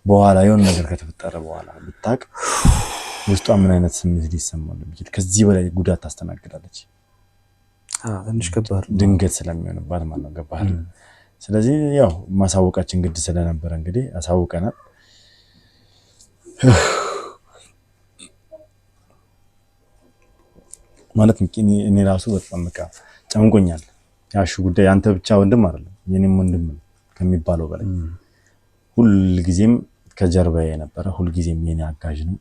S6: በኋላ የሆነ ነገር ከተፈጠረ በኋላ ብታውቅ ውስጧ ምን አይነት ስሜት ሊሰማው እንደሚችል ከዚህ በላይ ጉዳት ታስተናግዳለች።
S2: ትንሽ ከባድ
S6: ድንገት ስለሚሆንባት ማለት ነው። ገባህ? ስለዚህ ያው ማሳወቃችን ግድ ስለነበረ እንግዲህ አሳውቀናል። ማለት እኔ ራሱ በጣም በቃ ጨንቆኛል። ያሹ ጉዳይ አንተ ብቻ ወንድም አይደለም የኔም ወንድም ከሚባለው በላይ ሁልጊዜም ከጀርባዬ የነበረ ሁልጊዜም የኔ አጋዥ ነው።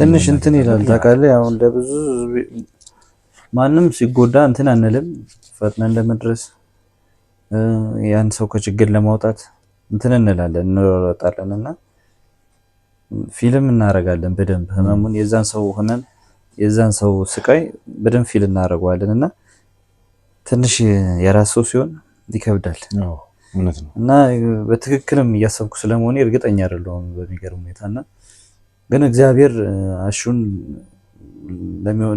S2: ትንሽ እንትን ይላል ታውቃለህ። ያው ለብዙ ማንም ሲጎዳ እንትን አንልም፣ ፈጥነን ለመድረስ ያን ሰው ከችግር ለማውጣት እንትን እንላለን እንሮጣለንና ፊልም እናደርጋለን በደንብ ህመሙን የዛን ሰው ሆነን የዛን ሰው ስቃይ በደንብ ፊልም እናደርገዋለንና ትንሽ የራስ ሰው ሲሆን ይከብዳል።
S6: እውነት ነው።
S2: እና በትክክልም እያሰብኩ ስለመሆኔ እርግጠኛ አይደለሁም በሚገርም ሁኔታና ግን እግዚአብሔር አሹን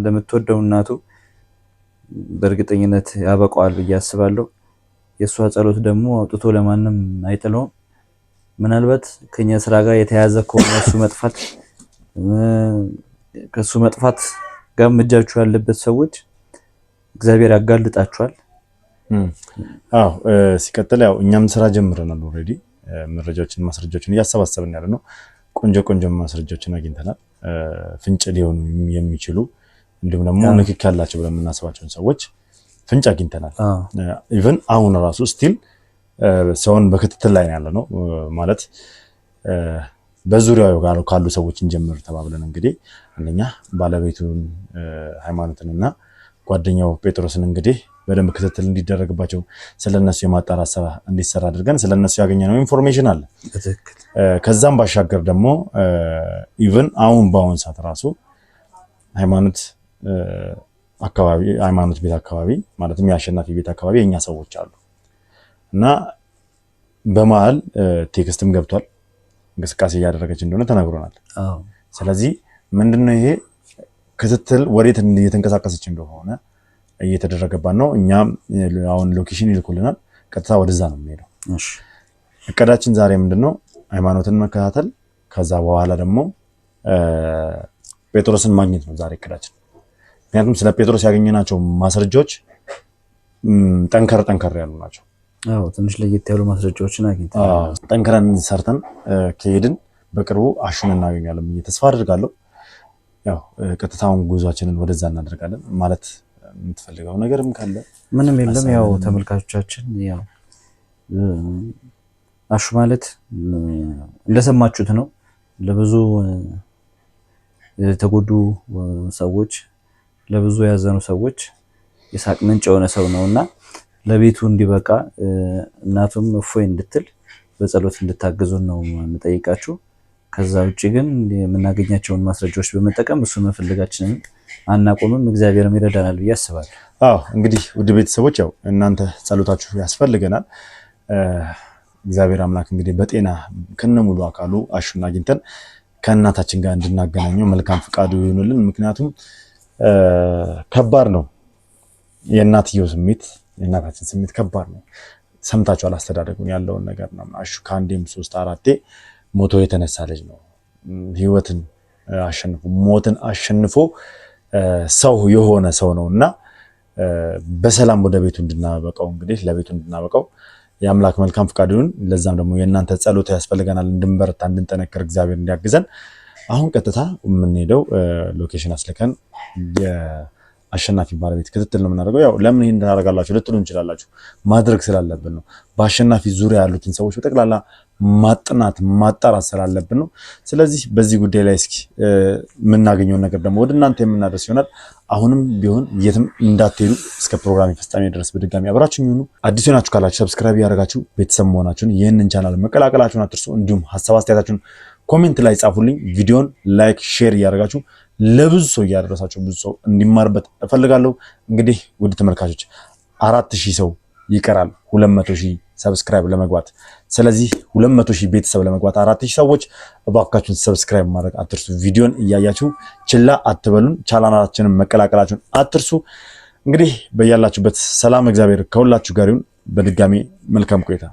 S2: ለምትወደው እናቱ በእርግጠኝነት ያበቀዋል ብዬ አስባለሁ። የእሷ ጸሎት ደግሞ አውጥቶ ለማንም አይጥለውም። ምናልባት ከኛ ስራ ጋር የተያያዘ ከሆነ ከሱ መጥፋት ጋር እጃችሁ ያለበት ሰዎች እግዚአብሔር ያጋልጣችኋል።
S6: አዎ ሲቀጥል ያው እኛም ስራ ጀምረናል። ኦልሬዲ መረጃዎችን ማስረጃዎችን እያሰባሰብን ያለ ነው። ቆንጆ ማስረጃዎችን አግኝተናል። ፍንጭ ሊሆኑ የሚችሉ እንዲሁም ደግሞ ንክክ ያላቸው ብለን የምናስባቸውን ሰዎች ፍንጭ አግኝተናል። ኢቭን አሁን ራሱ ስቲል ሰውን በክትትል ላይ ያለ ነው ማለት በዙሪያው ጋር ካሉ ሰዎች እንጀምር ተባብለን እንግዲህ አንደኛ ባለቤቱን ሃይማኖትንና ጓደኛው ጴጥሮስን እንግዲህ በደንብ ክትትል እንዲደረግባቸው ስለነሱ የማጣራት ስራ እንዲሰራ አድርገን ስለነሱ ያገኘነው ኢንፎርሜሽን አለ። ከዛም ባሻገር ደግሞ ኢቭን አሁን በአሁን ሰዓት ራሱ ሃይማኖት ቤት አካባቢ ማለትም የአሸናፊ ቤት አካባቢ የኛ ሰዎች አሉ እና በመሀል ቴክስትም ገብቷል እንቅስቃሴ እያደረገች እንደሆነ ተነግሮናል። ስለዚህ ምንድነው ይሄ ክትትል ወዴት እየተንቀሳቀሰች እንደሆነ እየተደረገባት ነው። እኛም አሁን ሎኬሽን ይልኩልናል፣ ቀጥታ ወደዛ ነው የምንሄደው። እቅዳችን ዛሬ ምንድነው ሃይማኖትን መከታተል፣ ከዛ በኋላ ደግሞ ጴጥሮስን ማግኘት ነው ዛሬ እቅዳችን። ምክንያቱም ስለ ጴጥሮስ ያገኘናቸው ማስረጃዎች ጠንከር ያሉ ናቸው።
S2: አዎ ትንሽ ለየት ያሉ ማስረጃዎችን አግኝተናል።
S6: ጠንክረን ሰርተን ከሄድን በቅርቡ አሹን እናገኛለን ብዬ ተስፋ አድርጋለሁ። ያው ቀጥታውን ጉዟችንን ወደዛ እናደርጋለን። ማለት የምትፈልገው ነገርም ካለ?
S2: ምንም የለም። ያው ተመልካቾቻችን ያው አሹ ማለት እንደሰማችሁት ነው። ለብዙ የተጎዱ ሰዎች፣ ለብዙ ያዘኑ ሰዎች የሳቅ ምንጭ የሆነ ሰው ነውና ለቤቱ እንዲበቃ እናቱም እፎይ እንድትል በጸሎት እንድታግዙን ነው የምጠይቃችሁ። ከዛ ውጪ ግን የምናገኛቸውን ማስረጃዎች በመጠቀም እሱ መፈለጋችንን አናቆምም። እግዚአብሔርም ይረዳናል ብዬ አስባለሁ።
S6: አዎ እንግዲህ ውድ ቤተሰቦች ያው እናንተ ጸሎታችሁ ያስፈልገናል። እግዚአብሔር አምላክ እንግዲህ በጤና ከነሙሉ አካሉ አሹን አግኝተን ከእናታችን ጋር እንድናገናኘው መልካም ፍቃዱ ይሁንልን። ምክንያቱም ከባድ ነው የእናትየው ስሜት፣ የእናታችን ስሜት ከባድ ነው። ሰምታችኋል አስተዳደጉን ያለውን ነገር ነው። አሹ ከአንዴም 3-4 ሞቶ የተነሳ ልጅ ነው። ህይወትን አሸንፎ ሞትን አሸንፎ ሰው የሆነ ሰው ነውና በሰላም ወደ ቤቱ እንድናበቀው እንግዲህ ለቤቱ እንድናበቀው የአምላክ መልካም ፍቃድ ይሁን። ለዛም ደግሞ የእናንተ ጸሎት ያስፈልገናል፣ እንድንበረታ እንድንጠነክር እግዚአብሔር እንዲያግዘን። አሁን ቀጥታ የምንሄደው ሎኬሽን አስልከን የአሸናፊ ባለቤት ክትትል ነው የምናደርገው። ያው ለምን ይሄን ታደርጋላችሁ ልትሉ እንችላላችሁ። ማድረግ ስላለብን ነው። በአሸናፊ ዙሪያ ያሉትን ሰዎች በጠቅላላ ማጣራት ስላለብን ነው። ስለዚህ በዚህ ጉዳይ ላይ እስኪ የምናገኘውን ነገር ደግሞ ወደ እናንተ የምናደርስ ይሆናል። አሁንም ቢሆን የትም እንዳትሄዱ እስከ ፕሮግራም ፍጻሜ ድረስ በድጋሚ አብራችሁኝ ሁኑ። አዲስ ናችሁ ካላችሁ ሰብስክራይብ ያደርጋችሁ ቤተሰብ መሆናችሁን ይህንን ቻናል መቀላቀላችሁን አትርሱ። እንዲሁም ሀሳብ አስተያየታችሁን ኮሜንት ላይ ጻፉልኝ። ቪዲዮን ላይክ፣ ሼር እያደረጋችሁ ለብዙ ሰው እያደረሳችሁ ብዙ ሰው እንዲማርበት እፈልጋለሁ። እንግዲህ ውድ ተመልካቾች 4000 ሰው ይቀራል 200,000 ሰብስክራይብ ለመግባት። ስለዚህ 200,000 ቤተሰብ ለመግባት 4000 ሰዎች እባካችሁን ሰብስክራይብ ማድረግ አትርሱ። ቪዲዮን እያያችሁ ችላ አትበሉን። ቻናላችንን መቀላቀላችሁን አትርሱ። እንግዲህ በያላችሁበት ሰላም እግዚአብሔር ከሁላችሁ ጋር ይሁን። በድጋሚ መልካም ቆይታ